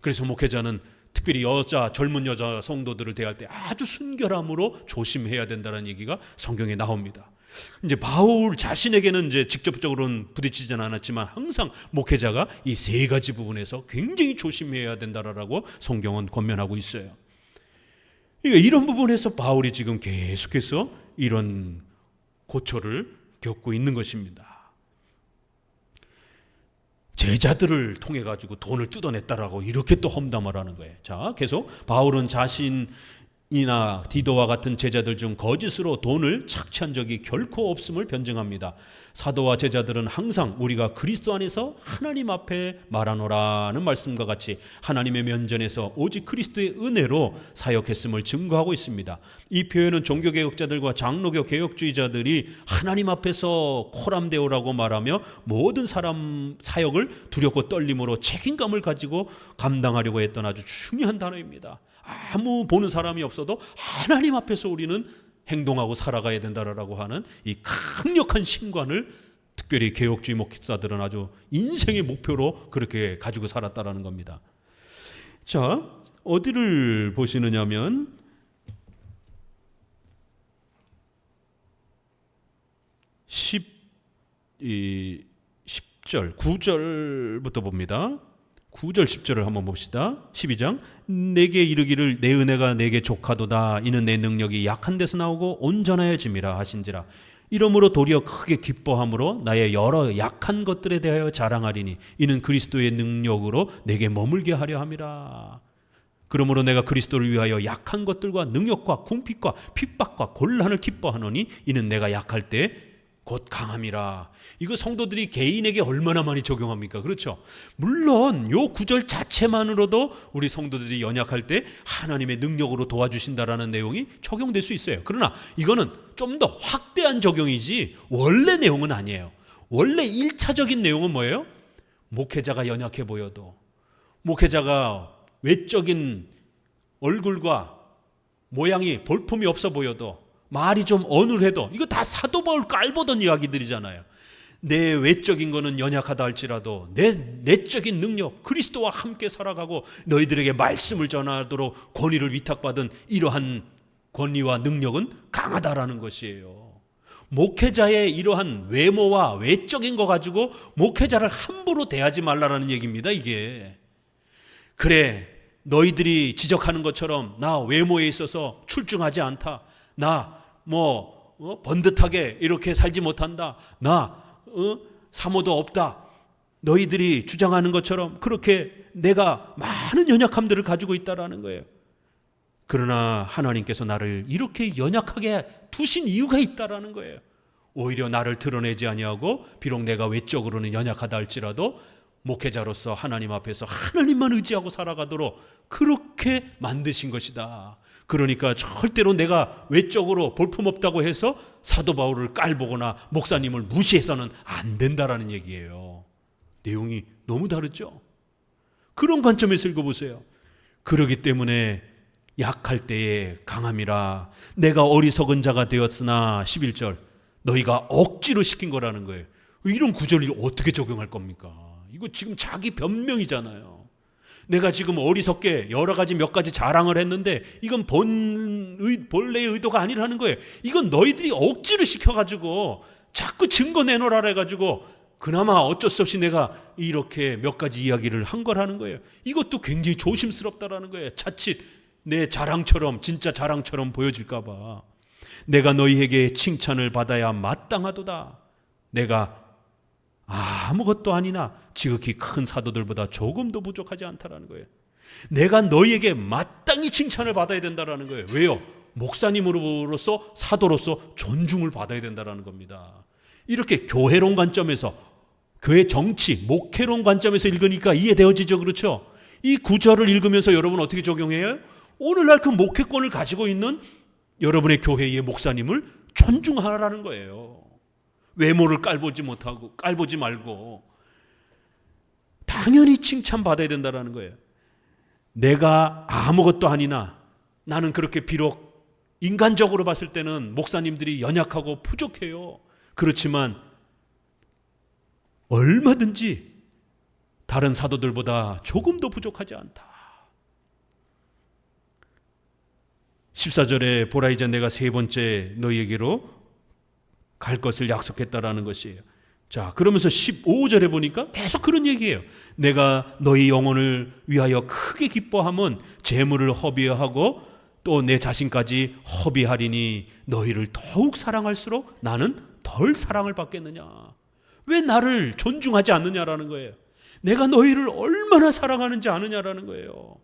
그래서 목회자는 특별히 젊은 여자 성도들을 대할 때 아주 순결함으로 조심해야 된다는 얘기가 성경에 나옵니다. 이제 바울 자신에게는 이제 직접적으로는 부딪히지는 않았지만 항상 목회자가 이 세 가지 부분에서 굉장히 조심해야 된다라고 성경은 권면하고 있어요. 이런 부분에서 바울이 지금 계속해서 이런 고초를 겪고 있는 것입니다. 제자들을 통해 가지고 돈을 뜯어냈다라고 이렇게 또 험담을 하는 거예요. 자, 계속 바울은 자신이 이나 디도와 같은 제자들 중 거짓으로 돈을 착취한 적이 결코 없음을 변증합니다. 사도와 제자들은 항상 우리가 그리스도 안에서 하나님 앞에 말하노라는 말씀과 같이 하나님의 면전에서 오직 그리스도의 은혜로 사역했음을 증거하고 있습니다. 이 표현은 종교개혁자들과 장로교 개혁주의자들이 하나님 앞에서 코람데오라고 말하며 모든 사람 사역을 두렵고 떨림으로 책임감을 가지고 감당하려고 했던 아주 중요한 단어입니다. 아무 보는 사람이 없어도 하나님 앞에서 우리는 행동하고 살아가야 된다라고 하는 이 강력한 신관을 특별히 개혁주의 목사들은 아주 인생의 목표로 그렇게 가지고 살았다라는 겁니다. 자, 어디를 보시느냐면 10절 9절부터 봅니다. 9절 10절을 한번 봅시다. 12장 내게 이르기를 내 은혜가 내게 족하도다. 이는 내 능력이 약한 데서 나오고 온전하여짐이라 하신지라. 이러므로 도리어 크게 기뻐함으로 나의 여러 약한 것들에 대하여 자랑하리니 이는 그리스도의 능력으로 내게 머물게 하려 함이라. 그러므로 내가 그리스도를 위하여 약한 것들과 능력과 궁핍과 핍박과 곤란을 기뻐하노니 이는 내가 약할 때 곧 강함이라. 이거 성도들이 개인에게 얼마나 많이 적용합니까? 그렇죠? 물론 요 구절 자체만으로도 우리 성도들이 연약할 때 하나님의 능력으로 도와주신다라는 내용이 적용될 수 있어요. 그러나 이거는 좀 더 확대한 적용이지 원래 내용은 아니에요. 원래 1차적인 내용은 뭐예요? 목회자가 연약해 보여도, 목회자가 외적인 얼굴과 모양이 볼품이 없어 보여도, 말이 좀 어눌해도, 이거 다 사도 바울 깔보던 이야기들이잖아요. 내 외적인 거는 연약하다 할지라도 내 내적인 능력, 그리스도와 함께 살아가고 너희들에게 말씀을 전하도록 권위를 위탁받은 이러한 권위와 능력은 강하다라는 것이에요. 목회자의 이러한 외모와 외적인 거 가지고 목회자를 함부로 대하지 말라라는 얘기입니다. 이게 그래, 너희들이 지적하는 것처럼 나 외모에 있어서 출중하지 않다, 나 번듯하게 이렇게 살지 못한다, 나 사모도 없다, 너희들이 주장하는 것처럼 그렇게 내가 많은 연약함들을 가지고 있다라는 거예요. 그러나 하나님께서 나를 이렇게 연약하게 두신 이유가 있다라는 거예요. 오히려 나를 드러내지 아니하고 비록 내가 외적으로는 연약하다 할지라도 목회자로서 하나님 앞에서 하나님만 의지하고 살아가도록 그렇게 만드신 것이다. 그러니까 절대로 내가 외적으로 볼품없다고 해서 사도 바울을 깔보거나 목사님을 무시해서는 안 된다라는 얘기예요. 내용이 너무 다르죠? 그런 관점에서 읽어보세요. 그러기 때문에 약할 때에 강함이라. 내가 어리석은 자가 되었으나 11절 너희가 억지로 시킨 거라는 거예요. 이런 구절을 어떻게 적용할 겁니까? 이거 지금 자기 변명이잖아요. 내가 지금 어리석게 여러 가지 몇 가지 자랑을 했는데 이건 본래의 의도가 아니라는 거예요. 이건 너희들이 억지로 시켜가지고 자꾸 증거 내놓으라 해가지고 그나마 어쩔 수 없이 내가 이렇게 몇 가지 이야기를 한 거라는 거예요. 이것도 굉장히 조심스럽다라는 거예요. 자칫 내 자랑처럼, 진짜 자랑처럼 보여질까 봐. 내가 너희에게 칭찬을 받아야 마땅하도다. 내가 아무것도 아니나 지극히 큰 사도들보다 조금도 부족하지 않다라는 거예요. 내가 너희에게 마땅히 칭찬을 받아야 된다라는 거예요. 왜요? 목사님으로서, 사도로서 존중을 받아야 된다라는 겁니다. 이렇게 교회론 관점에서, 교회 정치, 목회론 관점에서 읽으니까 이해되어지죠. 그렇죠? 이 구절을 읽으면서 여러분 어떻게 적용해요? 오늘날 그 목회권을 가지고 있는 여러분의 교회의 목사님을 존중하라는 거예요. 외모를 깔보지 말고 당연히 칭찬받아야 된다는 거예요. 내가 아무것도 아니나 나는 그렇게 비록 인간적으로 봤을 때는 목사님들이 연약하고 부족해요. 그렇지만 얼마든지 다른 사도들보다 조금 더 부족하지 않다. 14절에 보라 이제 내가 세 번째 너희에게로 갈 것을 약속했다라는 것이에요. 자, 그러면서 15절에 보니까 계속 그런 얘기예요. 내가 너희 영혼을 위하여 크게 기뻐함은 재물을 허비하고 또 내 자신까지 허비하리니 너희를 더욱 사랑할수록 나는 덜 사랑을 받겠느냐. 왜 나를 존중하지 않느냐라는 거예요. 내가 너희를 얼마나 사랑하는지 아느냐라는 거예요.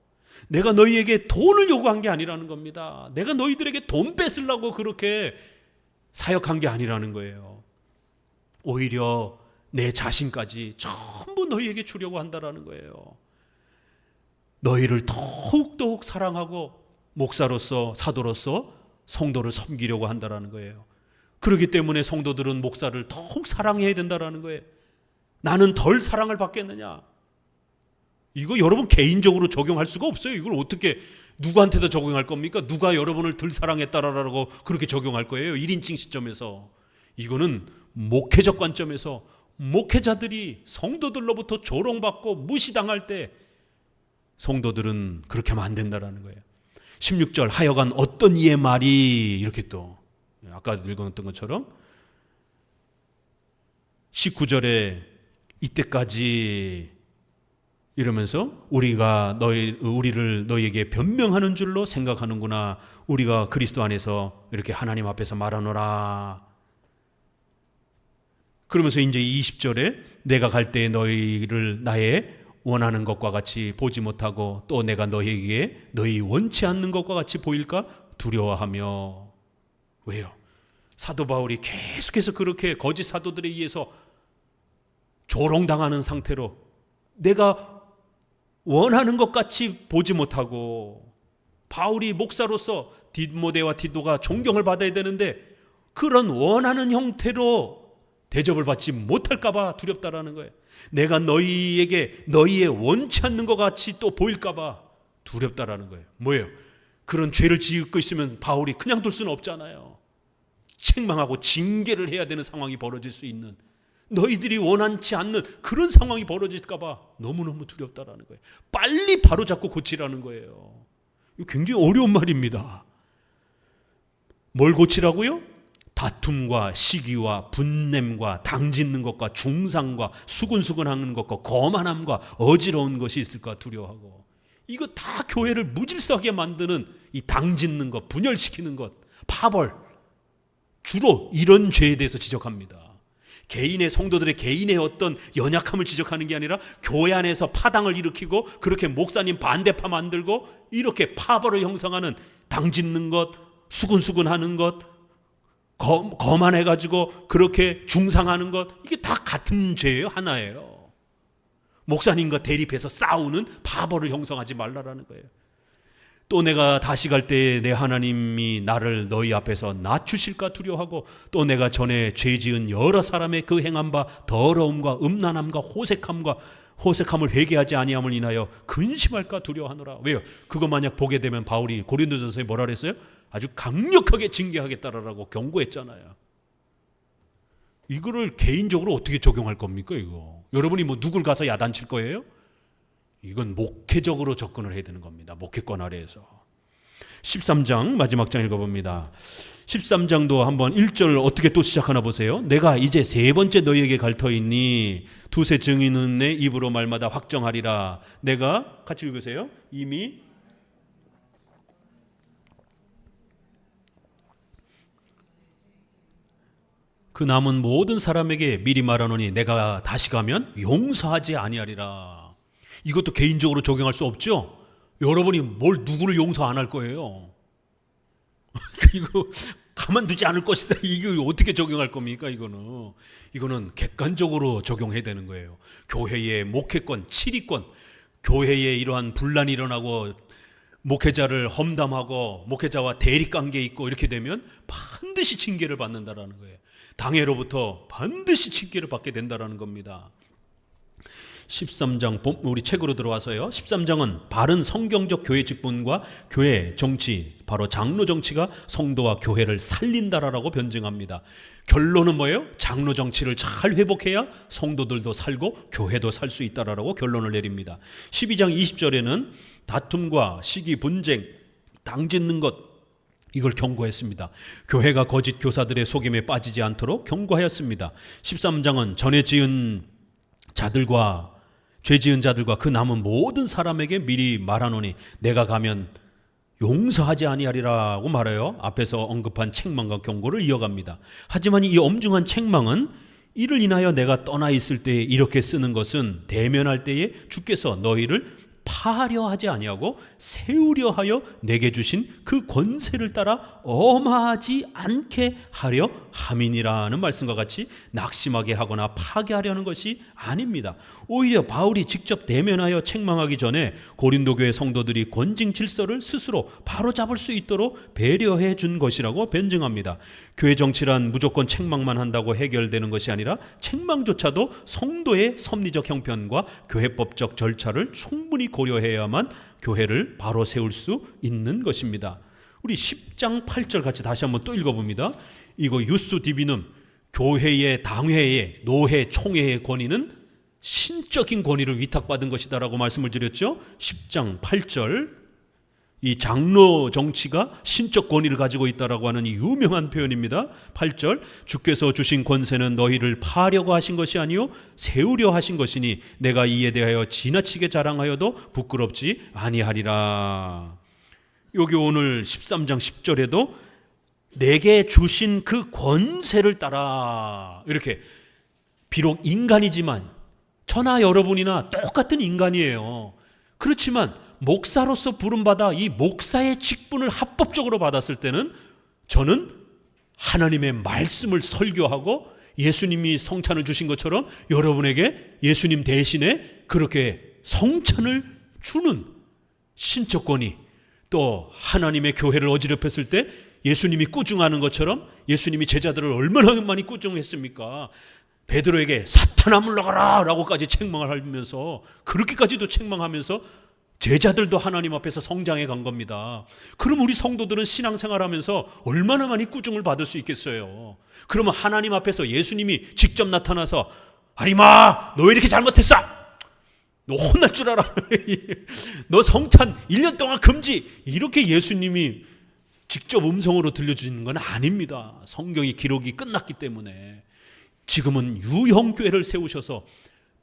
내가 너희에게 돈을 요구한 게 아니라는 겁니다. 내가 너희들에게 돈 뺏으려고 그렇게 사역한 게 아니라는 거예요. 오히려 내 자신까지 전부 너희에게 주려고 한다라는 거예요. 너희를 더욱더욱 사랑하고 목사로서 사도로서 성도를 섬기려고 한다라는 거예요. 그렇기 때문에 성도들은 목사를 더욱 사랑해야 된다라는 거예요. 나는 덜 사랑을 받겠느냐? 이거 여러분 개인적으로 적용할 수가 없어요. 이걸 어떻게 누구한테도 적용할 겁니까? 누가 여러분을 덜 사랑했다라고 그렇게 적용할 거예요? 1인칭 시점에서. 이거는 목회적 관점에서 목회자들이 성도들로부터 조롱받고 무시당할 때 성도들은 그렇게 하면 안 된다라는 거예요. 16절 하여간 어떤 이의 말이 이렇게 또 아까 읽었던 것처럼 19절에 이때까지 이러면서 우리를 너희에게 변명하는 줄로 생각하는구나. 우리가 그리스도 안에서 이렇게 하나님 앞에서 말하노라. 그러면서 이제 20절에 내가 갈 때에 너희를 나의 원하는 것과 같이 보지 못하고 또 내가 너희에게 너희 원치 않는 것과 같이 보일까 두려워하며. 왜요? 사도 바울이 계속해서 그렇게 거짓 사도들에 의해서 조롱당하는 상태로 내가 원하는 것 같이 보지 못하고, 바울이 목사로서 디모데와 디도가 존경을 받아야 되는데 그런 원하는 형태로 대접을 받지 못할까 봐 두렵다라는 거예요. 내가 너희에게 너희의 원치 않는 것 같이 또 보일까 봐 두렵다라는 거예요. 뭐예요? 그런 죄를 짓고 있으면 바울이 그냥 둘 수는 없잖아요. 책망하고 징계를 해야 되는 상황이 벌어질 수 있는, 너희들이 원하지 않는 그런 상황이 벌어질까 봐 너무너무 두렵다라는 거예요. 빨리 바로잡고 고치라는 거예요. 이거 굉장히 어려운 말입니다. 뭘 고치라고요? 다툼과 시기와 분냄과 당짓는 것과 중상과 수근수근하는 것과 거만함과 어지러운 것이 있을까 두려워하고, 이거 다 교회를 무질서하게 만드는 이 당짓는 것, 분열시키는 것, 파벌, 주로 이런 죄에 대해서 지적합니다. 개인의 성도들의 개인의 어떤 연약함을 지적하는 게 아니라 교회 안에서 파당을 일으키고 그렇게 목사님 반대파 만들고 이렇게 파벌을 형성하는, 당짓는 것, 수근수근하는 것, 거만해가지고 그렇게 중상하는 것, 이게 다 같은 죄예요. 하나예요. 목사님과 대립해서 싸우는 파벌을 형성하지 말라라는 거예요. 또 내가 다시 갈 때 내 하나님이 나를 너희 앞에서 낮추실까 두려워하고, 또 내가 전에 죄 지은 여러 사람의 그 행한 바 더러움과 음란함과 호색함을 회개하지 아니함을 인하여 근심할까 두려워하노라. 왜요? 그거 만약 보게 되면 바울이 고린도전서에 뭐라 그랬어요? 아주 강력하게 징계하겠다라고 경고했잖아요. 이거를 개인적으로 어떻게 적용할 겁니까? 이거 여러분이 뭐 누굴 가서 야단칠 거예요? 이건 목회적으로 접근을 해야 되는 겁니다. 목회권 아래에서. 13장 마지막 장 읽어봅니다. 13장도 한번 1절 어떻게 또 시작하나 보세요. 내가 이제 세 번째 너희에게 갈 터이니 두세 증인은 내 입으로 말마다 확정하리라. 내가 같이 읽으세요. 이미 그 남은 모든 사람에게 미리 말하노니 내가 다시 가면 용서하지 아니하리라. 이것도 개인적으로 적용할 수 없죠. 여러분이 누구를 용서 안 할 거예요. 이거 가만두지 않을 것이다. 이거 어떻게 적용할 겁니까? 이거는 객관적으로 적용해야 되는 거예요. 교회의 목회권, 치리권, 교회에 이러한 분란이 일어나고 목회자를 험담하고 목회자와 대립관계에 있고 이렇게 되면 반드시 징계를 받는다라는 거예요. 당회로부터 반드시 징계를 받게 된다라는 겁니다. 13장 우리 책으로 들어와서요. 13장은 바른 성경적 교회 직분과 교회 정치, 바로 장로 정치가 성도와 교회를 살린다라고 변증합니다. 결론은 뭐예요? 장로 정치를 잘 회복해야 성도들도 살고 교회도 살 수 있다라고 결론을 내립니다. 12장 20절에는 다툼과 시기, 분쟁, 당짓는 것, 이걸 경고했습니다. 교회가 거짓 교사들의 속임에 빠지지 않도록 경고하였습니다. 13장은 전에 죄 지은 자들과 그 남은 모든 사람에게 미리 말하노니 내가 가면 용서하지 아니하리라고 말해요. 앞에서 언급한 책망과 경고를 이어갑니다. 하지만 이 엄중한 책망은 이를 인하여 내가 떠나 있을 때에 이렇게 쓰는 것은 대면할 때에 주께서 너희를 파하려 하지 아니하고 세우려 하여 내게 주신 그 권세를 따라 엄하지 않게 하려 함이니라는 말씀과 같이 낙심하게 하거나 파괴하려는 것이 아닙니다. 오히려 바울이 직접 대면하여 책망하기 전에 고린도 교회 성도들이 권징 질서를 스스로 바로잡을 수 있도록 배려해 준 것이라고 변증합니다. 교회 정치란 무조건 책망만 한다고 해결되는 것이 아니라 책망조차도 성도의 섭리적 형편과 교회법적 절차를 충분히 고려해야만 교회를 바로 세울 수 있는 것입니다. 우리 10장 8절 같이 다시 한번 또 읽어봅니다. 이거 유스 디비눔, 교회의 당회의 노회 총회의 권위는 신적인 권위를 위탁받은 것이다 라고 말씀을 드렸죠. 10장 8절, 이 장로 정치가 신적 권위를 가지고 있다라고 하는 이 유명한 표현입니다. 8절, 주께서 주신 권세는 너희를 파려고 하신 것이 아니요 세우려 하신 것이니 내가 이에 대하여 지나치게 자랑하여도 부끄럽지 아니하리라. 여기 오늘 13장 10절에도 내게 주신 그 권세를 따라, 이렇게 비록 인간이지만 저나 여러분이나 똑같은 인간이에요. 그렇지만 목사로서 부름받아 이 목사의 직분을 합법적으로 받았을 때는 저는 하나님의 말씀을 설교하고 예수님이 성찬을 주신 것처럼 여러분에게 예수님 대신에 그렇게 성찬을 주는 신적 권위, 또 하나님의 교회를 어지럽혔을 때 예수님이 꾸중하는 것처럼 예수님이 제자들을 얼마나 많이 꾸중했습니까? 베드로에게 사탄아 물러가라 라고까지 책망을 하면서, 그렇게까지도 책망하면서 제자들도 하나님 앞에서 성장해 간 겁니다. 그럼 우리 성도들은 신앙생활하면서 얼마나 많이 꾸중을 받을 수 있겠어요? 그러면 하나님 앞에서 예수님이 직접 나타나서 하리마 너 왜 이렇게 잘못했어? 너 혼날 줄 알아? 너 성찬 1년 동안 금지, 이렇게 예수님이 직접 음성으로 들려주는 건 아닙니다. 성경의 기록이 끝났기 때문에. 지금은 유형교회를 세우셔서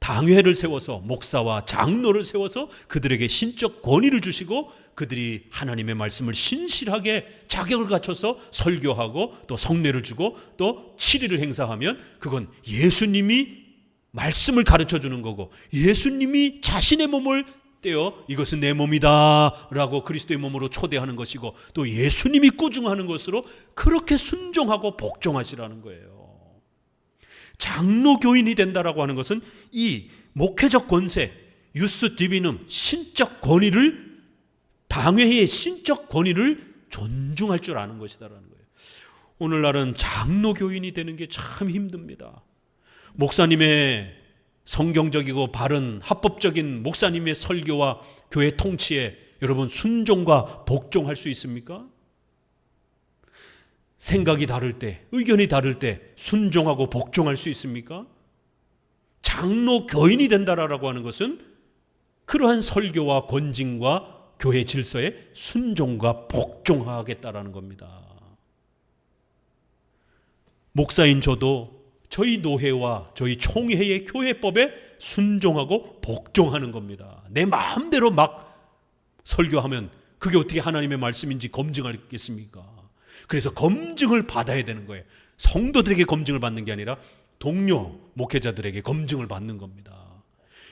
당회를 세워서 목사와 장로를 세워서 그들에게 신적 권위를 주시고 그들이 하나님의 말씀을 신실하게 자격을 갖춰서 설교하고 또 성례를 주고 또 치리를 행사하면 그건 예수님이 말씀을 가르쳐 주는 거고, 예수님이 자신의 몸을 떼어 이것은 내 몸이다 라고 그리스도의 몸으로 초대하는 것이고, 또 예수님이 꾸중하는 것으로 그렇게 순종하고 복종하시라는 거예요. 장로 교인이 된다라고 하는 것은 이 목회적 권세, 유스 디비눔, 신적 권위를, 당회의 신적 권위를 존중할 줄 아는 것이다라는 거예요. 오늘날은 장로 교인이 되는 게 참 힘듭니다. 목사님의 성경적이고 바른 합법적인 목사님의 설교와 교회 통치에 여러분 순종과 복종할 수 있습니까? 생각이 다를 때, 의견이 다를 때 순종하고 복종할 수 있습니까? 장로 교인이 된다라고 하는 것은 그러한 설교와 권징과 교회 질서에 순종과 복종하겠다라는 겁니다. 목사인 저도 저희 노회와 저희 총회의 교회법에 순종하고 복종하는 겁니다. 내 마음대로 막 설교하면 그게 어떻게 하나님의 말씀인지 검증하겠습니까? 그래서 검증을 받아야 되는 거예요. 성도들에게 검증을 받는 게 아니라 동료 목회자들에게 검증을 받는 겁니다.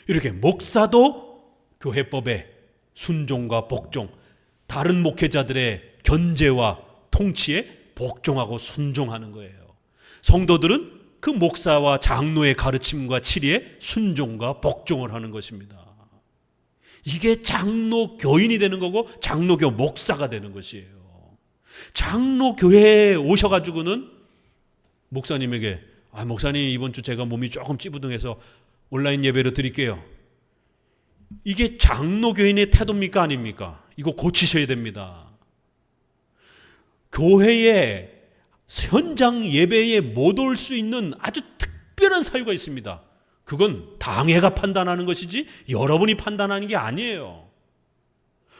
이렇게 목사도 교회법에 순종과 복종, 다른 목회자들의 견제와 통치에 복종하고 순종하는 거예요. 성도들은 그 목사와 장로의 가르침과 치리에 순종과 복종을 하는 것입니다. 이게 장로 교인이 되는 거고 장로교 목사가 되는 것이에요. 장로 교회에 오셔가지고는 목사님에게 목사님 이번 주 제가 몸이 조금 찌부둥해서 온라인 예배로 드릴게요. 이게 장로 교인의 태도입니까 아닙니까? 이거 고치셔야 됩니다. 교회에 현장 예배에 못 올 수 있는 아주 특별한 사유가 있습니다. 그건 당회가 판단하는 것이지 여러분이 판단하는 게 아니에요.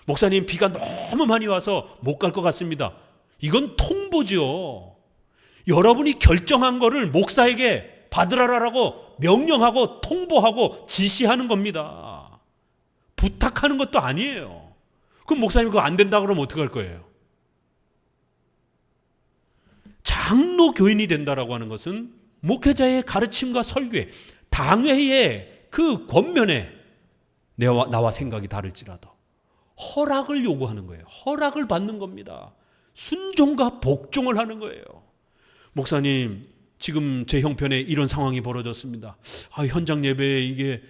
목사님 비가 너무 많이 와서 못 갈 것 같습니다. 이건 통보죠. 여러분이 결정한 거를 목사에게 받으라라고 명령하고 통보하고 지시하는 겁니다. 부탁하는 것도 아니에요. 그럼 목사님 그거 안 된다 그러면 어떡할 거예요? 장로 교인이 된다라고 하는 것은 목회자의 가르침과 설교에, 당회의 그 권면에 나와 생각이 다를지라도 허락을 요구하는 거예요. 허락을 받는 겁니다. 순종과 복종을 하는 거예요. 목사님, 지금 제 형편에 이런 상황이 벌어졌습니다. 현장 예배에 이게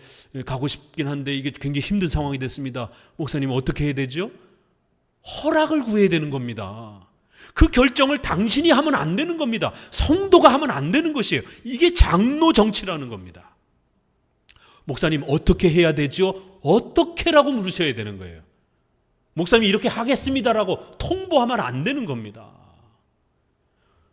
가고 싶긴 한데 이게 굉장히 힘든 상황이 됐습니다. 목사님, 어떻게 해야 되죠? 허락을 구해야 되는 겁니다. 그 결정을 당신이 하면 안 되는 겁니다. 성도가 하면 안 되는 것이에요. 이게 장로 정치라는 겁니다. 목사님, 어떻게 해야 되죠? 어떻게라고 물으셔야 되는 거예요. 목사님이 이렇게 하겠습니다라고 통보하면 안 되는 겁니다.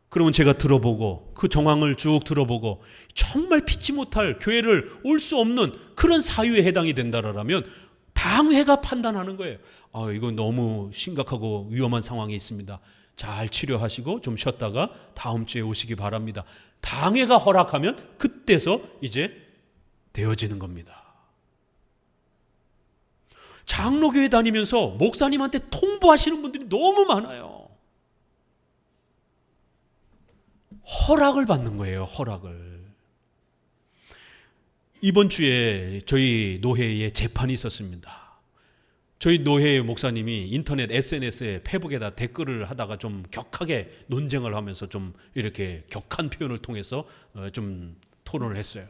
그러면 제가 들어보고 그 정황을 쭉 들어보고 정말 피치 못할 교회를 올 수 없는 그런 사유에 해당이 된다라면 당회가 판단하는 거예요. 이거 너무 심각하고 위험한 상황이 있습니다. 잘 치료하시고 좀 쉬었다가 다음 주에 오시기 바랍니다. 당회가 허락하면 그때서 이제 되어지는 겁니다. 장로교회 다니면서 목사님한테 통보하시는 분들이 너무 많아요. 허락을 받는 거예요. 허락을. 이번 주에 저희 노회에 재판이 있었습니다. 저희 노회 목사님이 인터넷 SNS에 페북에다 댓글을 하다가 좀 격하게 논쟁을 하면서 좀 이렇게 격한 표현을 통해서 좀 토론을 했어요.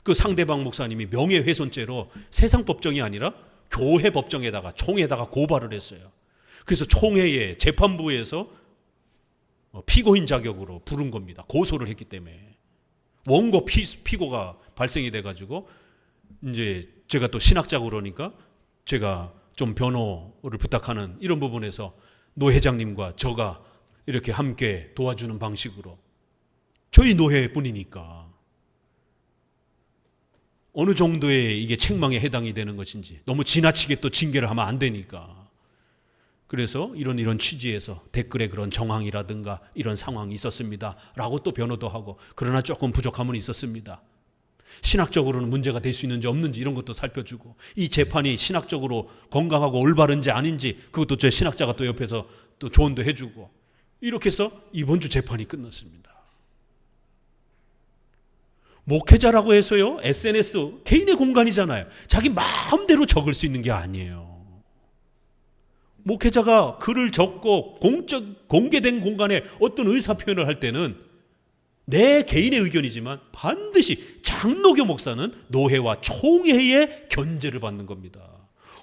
그 상대방 목사님이 명예훼손죄로 세상 법정이 아니라 교회 법정에다가 총회에다가 고발을 했어요. 그래서 총회에 재판부에서 피고인 자격으로 부른 겁니다. 고소를 했기 때문에. 원고 피고가 발생이 돼가지고 이제 제가 또 신학자고 그러니까 제가 좀 변호를 부탁하는 이런 부분에서 노 회장님과 저가 이렇게 함께 도와주는 방식으로 저희 노회뿐이니까 어느 정도의 이게 책망에 해당이 되는 것인지 너무 지나치게 또 징계를 하면 안 되니까 그래서 이런 취지에서 댓글에 그런 정황이라든가 이런 상황이 있었습니다 라고 또 변호도 하고 그러나 조금 부족함은 있었습니다. 신학적으로는 문제가 될 수 있는지 없는지 이런 것도 살펴주고 이 재판이 신학적으로 건강하고 올바른지 아닌지 그것도 제 신학자가 또 옆에서 또 조언도 해주고 이렇게 해서 이번 주 재판이 끝났습니다. 목회자라고 해서요 SNS 개인의 공간이잖아요. 자기 마음대로 적을 수 있는 게 아니에요. 목회자가 글을 적고 공개된 공간에 어떤 의사표현을 할 때는 내 개인의 의견이지만 반드시 장로교 목사는 노회와 총회의 견제를 받는 겁니다.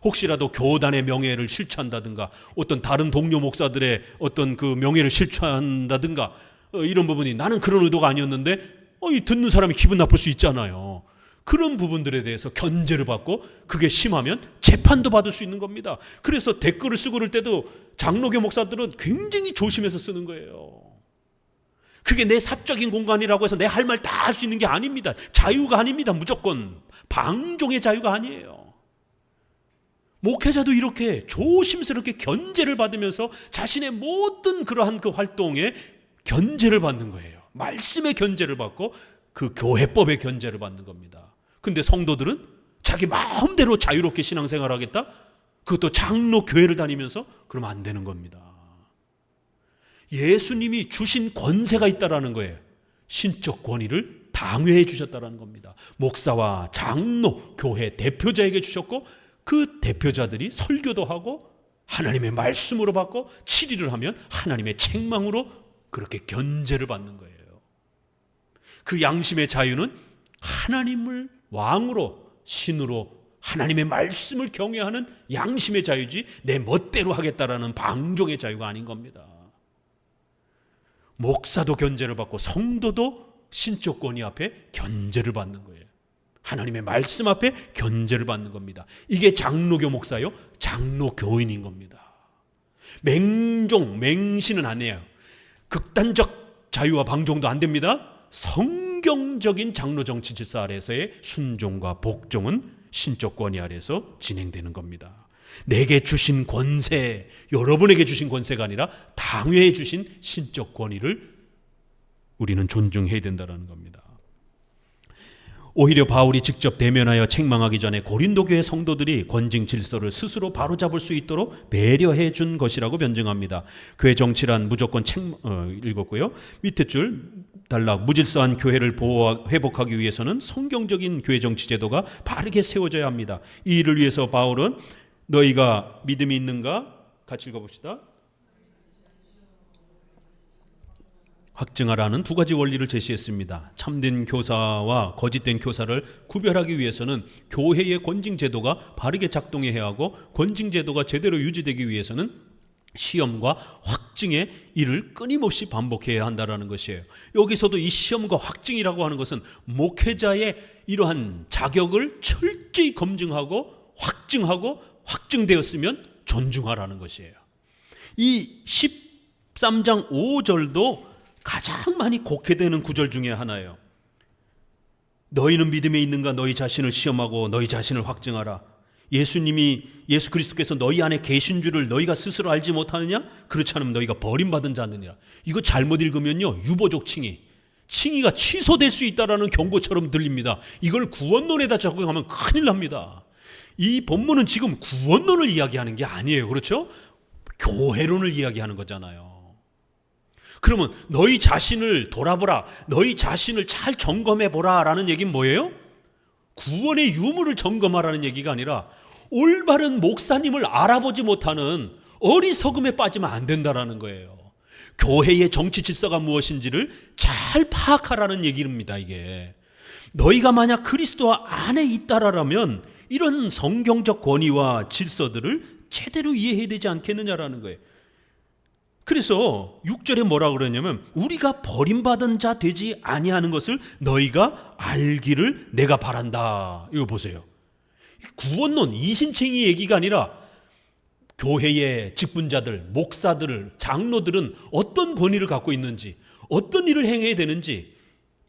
혹시라도 교단의 명예를 실추한다든가 어떤 다른 동료 목사들의 어떤 그 명예를 실추한다든가 이런 부분이 나는 그런 의도가 아니었는데 이 듣는 사람이 기분 나쁠 수 있잖아요. 그런 부분들에 대해서 견제를 받고 그게 심하면 재판도 받을 수 있는 겁니다. 그래서 댓글을 쓰고 그럴 때도 장로교 목사들은 굉장히 조심해서 쓰는 거예요. 그게 내 사적인 공간이라고 해서 내 할 말 다 할 수 있는 게 아닙니다. 자유가 아닙니다. 무조건 방종의 자유가 아니에요. 목회자도 이렇게 조심스럽게 견제를 받으면서 자신의 모든 그러한 그 활동에 견제를 받는 거예요. 말씀의 견제를 받고 그 교회법의 견제를 받는 겁니다. 근데 성도들은 자기 마음대로 자유롭게 신앙생활을 하겠다? 그것도 장로 교회를 다니면서 그러면 안 되는 겁니다. 예수님이 주신 권세가 있다라는 거예요. 신적 권위를 당회해 주셨다라는 겁니다. 목사와 장로, 교회 대표자에게 주셨고 그 대표자들이 설교도 하고 하나님의 말씀으로 받고 치리를 하면 하나님의 책망으로 그렇게 견제를 받는 거예요. 그 양심의 자유는 하나님을 왕으로 신으로 하나님의 말씀을 경외하는 양심의 자유지 내 멋대로 하겠다라는 방종의 자유가 아닌 겁니다. 목사도 견제를 받고 성도도 신적 권위 앞에 견제를 받는 거예요. 하나님의 말씀 앞에 견제를 받는 겁니다. 이게 장로교 목사요, 장로교인인 겁니다. 맹신은 안 해요. 극단적 자유와 방종도 안 됩니다. 성경적인 장로 정치 질서 아래서의 순종과 복종은 신적 권위 아래서 진행되는 겁니다. 내게 주신 권세, 여러분에게 주신 권세가 아니라 당회에 주신 신적 권위를 우리는 존중해야 된다는 겁니다. 오히려 바울이 직접 대면하여 책망하기 전에 고린도 교회 성도들이 권징 질서를 스스로 바로잡을 수 있도록 배려해 준 것이라고 변증합니다. 교회 정치란 무조건 읽었고요. 밑에 줄 단락, 무질서한 교회를 회복하기 위해서는 성경적인 교회 정치 제도가 바르게 세워져야 합니다. 이 일을 위해서 바울은 너희가 믿음이 있는가? 같이 읽어봅시다. 확증하라는 두 가지 원리를 제시했습니다. 참된 교사와 거짓된 교사를 구별하기 위해서는 교회의 권징 제도가 바르게 작동해야 하고, 권징 제도가 제대로 유지되기 위해서는 시험과 확증의 일을 끊임없이 반복해야 한다는 것이에요. 여기서도 이 시험과 확증이라고 하는 것은 목회자의 이러한 자격을 철저히 검증하고 확증하고, 확증되었으면 존중하라는 것이에요. 이 13장 5절도 가장 많이 곡해되는 구절 중에 하나예요. 너희는 믿음에 있는가? 너희 자신을 시험하고 너희 자신을 확증하라. 예수 그리스도께서 너희 안에 계신 줄을 너희가 스스로 알지 못하느냐? 그렇지 않으면 너희가 버림받은 자느니라. 이거 잘못 읽으면요, 유보적 칭의가 취소될 수 있다라는 경고처럼 들립니다. 이걸 구원론에다 적용하면 큰일 납니다. 이 본문은 지금 구원론을 이야기하는 게 아니에요. 그렇죠? 교회론을 이야기하는 거잖아요. 그러면 너희 자신을 돌아보라, 너희 자신을 잘 점검해보라 라는 얘기는 뭐예요? 구원의 유무를 점검하라는 얘기가 아니라 올바른 목사님을 알아보지 못하는 어리석음에 빠지면 안 된다라는 거예요. 교회의 정치 질서가 무엇인지를 잘 파악하라는 얘기입니다. 이게 너희가 만약 그리스도 안에 있다라면 이런 성경적 권위와 질서들을 제대로 이해해야 되지 않겠느냐라는 거예요. 그래서 6절에 뭐라 그러냐면 우리가 버림받은 자 되지 아니하는 것을 너희가 알기를 내가 바란다. 이거 보세요. 구원론, 이신칭의 얘기가 아니라 교회의 직분자들, 목사들, 장로들은 어떤 권위를 갖고 있는지, 어떤 일을 행해야 되는지,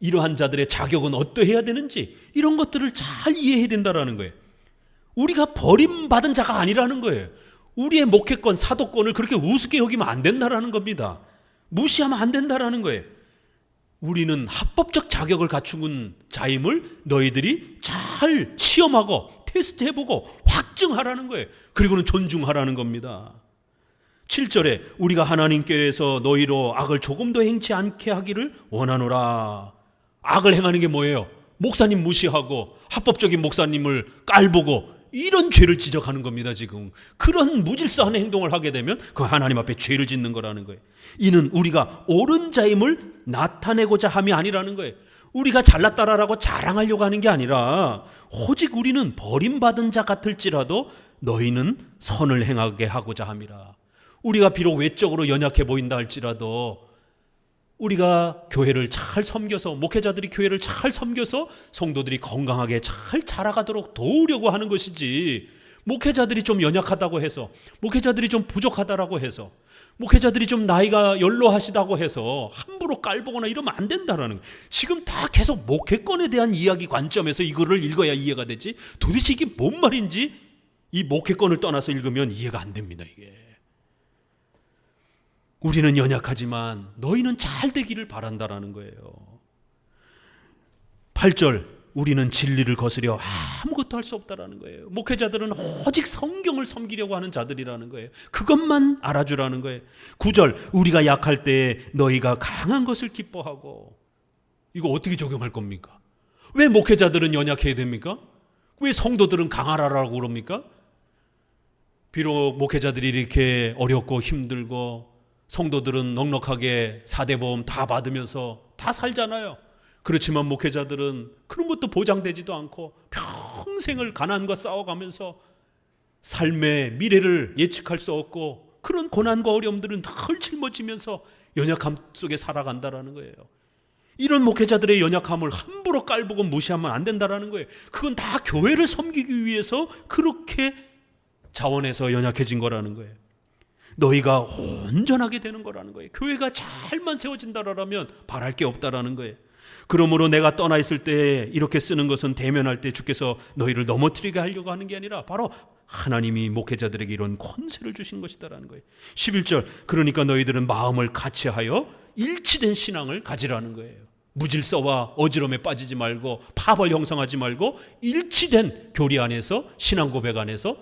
이러한 자들의 자격은 어떠해야 되는지, 이런 것들을 잘 이해해야 된다는 거예요. 우리가 버림받은 자가 아니라는 거예요. 우리의 목회권, 사도권을 그렇게 우습게 여기면 안 된다라는 겁니다. 무시하면 안 된다라는 거예요. 우리는 합법적 자격을 갖춘 자임을 너희들이 잘 시험하고 테스트해보고 확증하라는 거예요. 그리고는 존중하라는 겁니다. 7절에 우리가 하나님께서 너희로 악을 조금도 행치 않게 하기를 원하노라. 악을 행하는 게 뭐예요? 목사님 무시하고 합법적인 목사님을 깔보고 이런 죄를 지적하는 겁니다. 지금 그런 무질서한 행동을 하게 되면 그 하나님 앞에 죄를 짓는 거라는 거예요. 이는 우리가 옳은 자임을 나타내고자 함이 아니라는 거예요. 우리가 잘났다라고 자랑하려고 하는 게 아니라 오직 우리는 버림받은 자 같을지라도 너희는 선을 행하게 하고자 함이라. 우리가 비록 외적으로 연약해 보인다 할지라도 우리가 교회를 잘 섬겨서, 목회자들이 교회를 잘 섬겨서 성도들이 건강하게 잘 자라가도록 도우려고 하는 것이지, 목회자들이 좀 연약하다고 해서, 목회자들이 좀 부족하다라고 해서, 목회자들이 좀 나이가 연로하시다고 해서 함부로 깔보거나 이러면 안 된다라는 거예요. 지금 다 계속 목회권에 대한 이야기 관점에서 이거를 읽어야 이해가 되지, 도대체 이게 뭔 말인지 이 목회권을 떠나서 읽으면 이해가 안 됩니다. 이게 우리는 연약하지만 너희는 잘 되기를 바란다라는 거예요. 8절 우리는 진리를 거스려 아무것도 할 수 없다라는 거예요. 목회자들은 오직 성경을 섬기려고 하는 자들이라는 거예요. 그것만 알아주라는 거예요. 9절 우리가 약할 때 너희가 강한 것을 기뻐하고. 이거 어떻게 적용할 겁니까? 왜 목회자들은 연약해야 됩니까? 왜 성도들은 강하라고 그럽니까? 비록 목회자들이 이렇게 어렵고 힘들고 성도들은 넉넉하게 사대보험 다 받으면서 다 살잖아요. 그렇지만 목회자들은 그런 것도 보장되지도 않고 평생을 가난과 싸워가면서 삶의 미래를 예측할 수 없고 그런 고난과 어려움들은 늘 짊어지면서 연약함 속에 살아간다라는 거예요. 이런 목회자들의 연약함을 함부로 깔보고 무시하면 안 된다라는 거예요. 그건 다 교회를 섬기기 위해서 그렇게 자원해서 연약해진 거라는 거예요. 너희가 온전하게 되는 거라는 거예요. 교회가 잘만 세워진다라면 바랄 게 없다라는 거예요. 그러므로 내가 떠나 있을 때 이렇게 쓰는 것은 대면할 때 주께서 너희를 넘어뜨리게 하려고 하는 게 아니라 바로 하나님이 목회자들에게 이런 권세를 주신 것이다라는 거예요. 11절 그러니까 너희들은 마음을 같이하여 일치된 신앙을 가지라는 거예요. 무질서와 어지럼에 빠지지 말고 파벌 형성하지 말고 일치된 교리 안에서 신앙 고백 안에서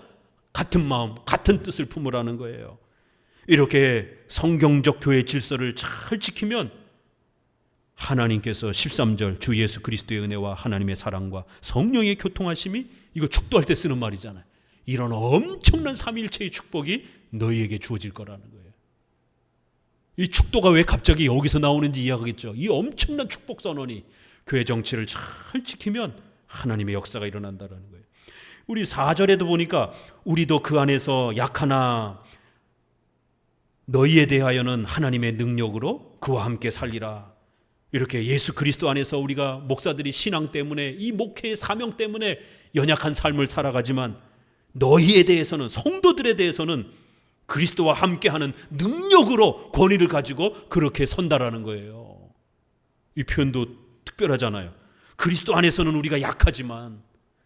같은 마음, 같은 뜻을 품으라는 거예요. 이렇게 성경적 교회 질서를 잘 지키면 하나님께서 13절 주 예수 그리스도의 은혜와 하나님의 사랑과 성령의 교통하심이, 이거 축도할 때 쓰는 말이잖아요. 이런 엄청난 삼위일체의 축복이 너희에게 주어질 거라는 거예요. 이 축도가 왜 갑자기 여기서 나오는지 이해하겠죠. 이 엄청난 축복 선언이 교회 정치를 잘 지키면 하나님의 역사가 일어난다는 거예요. 우리 4절에도 보니까 우리도 그 안에서 약하나 너희에 대하여는 하나님의 능력으로 그와 함께 살리라. 이렇게 예수 그리스도 안에서 우리가 목사들이 신앙 때문에 이 목회의 사명 때문에 연약한 삶을 살아가지만 너희에 대해서는, 성도들에 대해서는 그리스도와 함께하는 능력으로 권위를 가지고 그렇게 선다라는 거예요. 이 표현도 특별하잖아요. 그리스도 안에서는 우리가 약하지만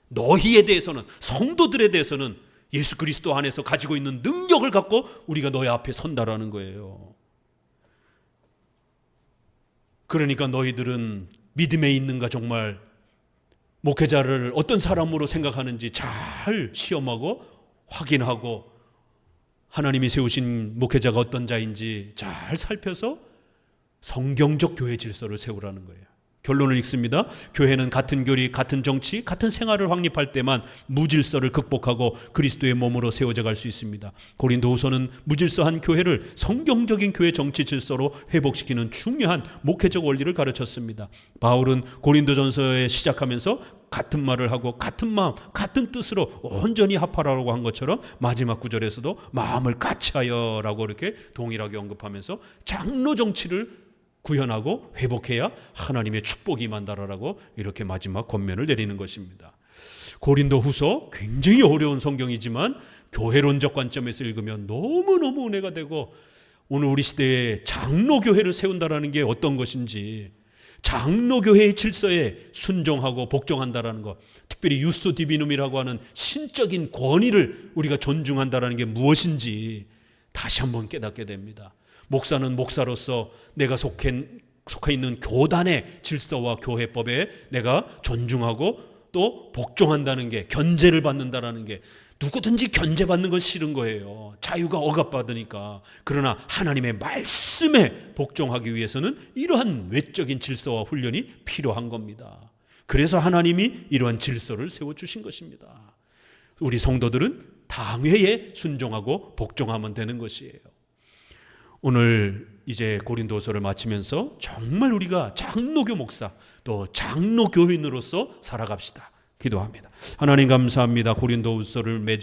너희에 대해서는, 성도들에 대해서는 예수 그리스도 안에서 가지고 있는 능력을 갖고 우리가 너희 앞에 선다라는 거예요. 그러니까 너희들은 믿음에 있는가, 정말 목회자를 어떤 사람으로 생각하는지 잘 시험하고 확인하고 하나님이 세우신 목회자가 어떤 자인지 잘 살펴서 성경적 교회 질서를 세우라는 거예요. 결론을 읽습니다. 교회는 같은 교리, 같은 정치, 같은 생활을 확립할 때만 무질서를 극복하고 그리스도의 몸으로 세워져 갈 수 있습니다. 고린도후서는 무질서한 교회를 성경적인 교회 정치 질서로 회복시키는 중요한 목회적 원리를 가르쳤습니다. 바울은 고린도전서에 시작하면서 같은 말을 하고 같은 마음, 같은 뜻으로 온전히 합하라고 한 것처럼 마지막 구절에서도 마음을 같이하여라고 이렇게 동일하게 언급하면서 장로 정치를 구현하고 회복해야 하나님의 축복이 임한다라고 이렇게 마지막 권면을 내리는 것입니다. 고린도후서 굉장히 어려운 성경이지만 교회론적 관점에서 읽으면 너무너무 은혜가 되고, 오늘 우리 시대에 장로교회를 세운다라는 게 어떤 것인지, 장로교회의 질서에 순종하고 복종한다라는 것, 특별히 유스 디비눔이라고 하는 신적인 권위를 우리가 존중한다라는 게 무엇인지 다시 한번 깨닫게 됩니다. 목사는 목사로서 내가 속해 있는 교단의 질서와 교회법에 내가 존중하고 또 복종한다는 게, 견제를 받는다라는 게, 누구든지 견제받는 건 싫은 거예요. 자유가 억압받으니까. 그러나 하나님의 말씀에 복종하기 위해서는 이러한 외적인 질서와 훈련이 필요한 겁니다. 그래서 하나님이 이러한 질서를 세워주신 것입니다. 우리 성도들은 당회에 순종하고 복종하면 되는 것이에요. 오늘 이제 고린도서를 마치면서 정말 우리가 장로교 목사, 또 장로교인으로서 살아갑시다. 기도합니다. 하나님 감사합니다. 고린도후서를 맺으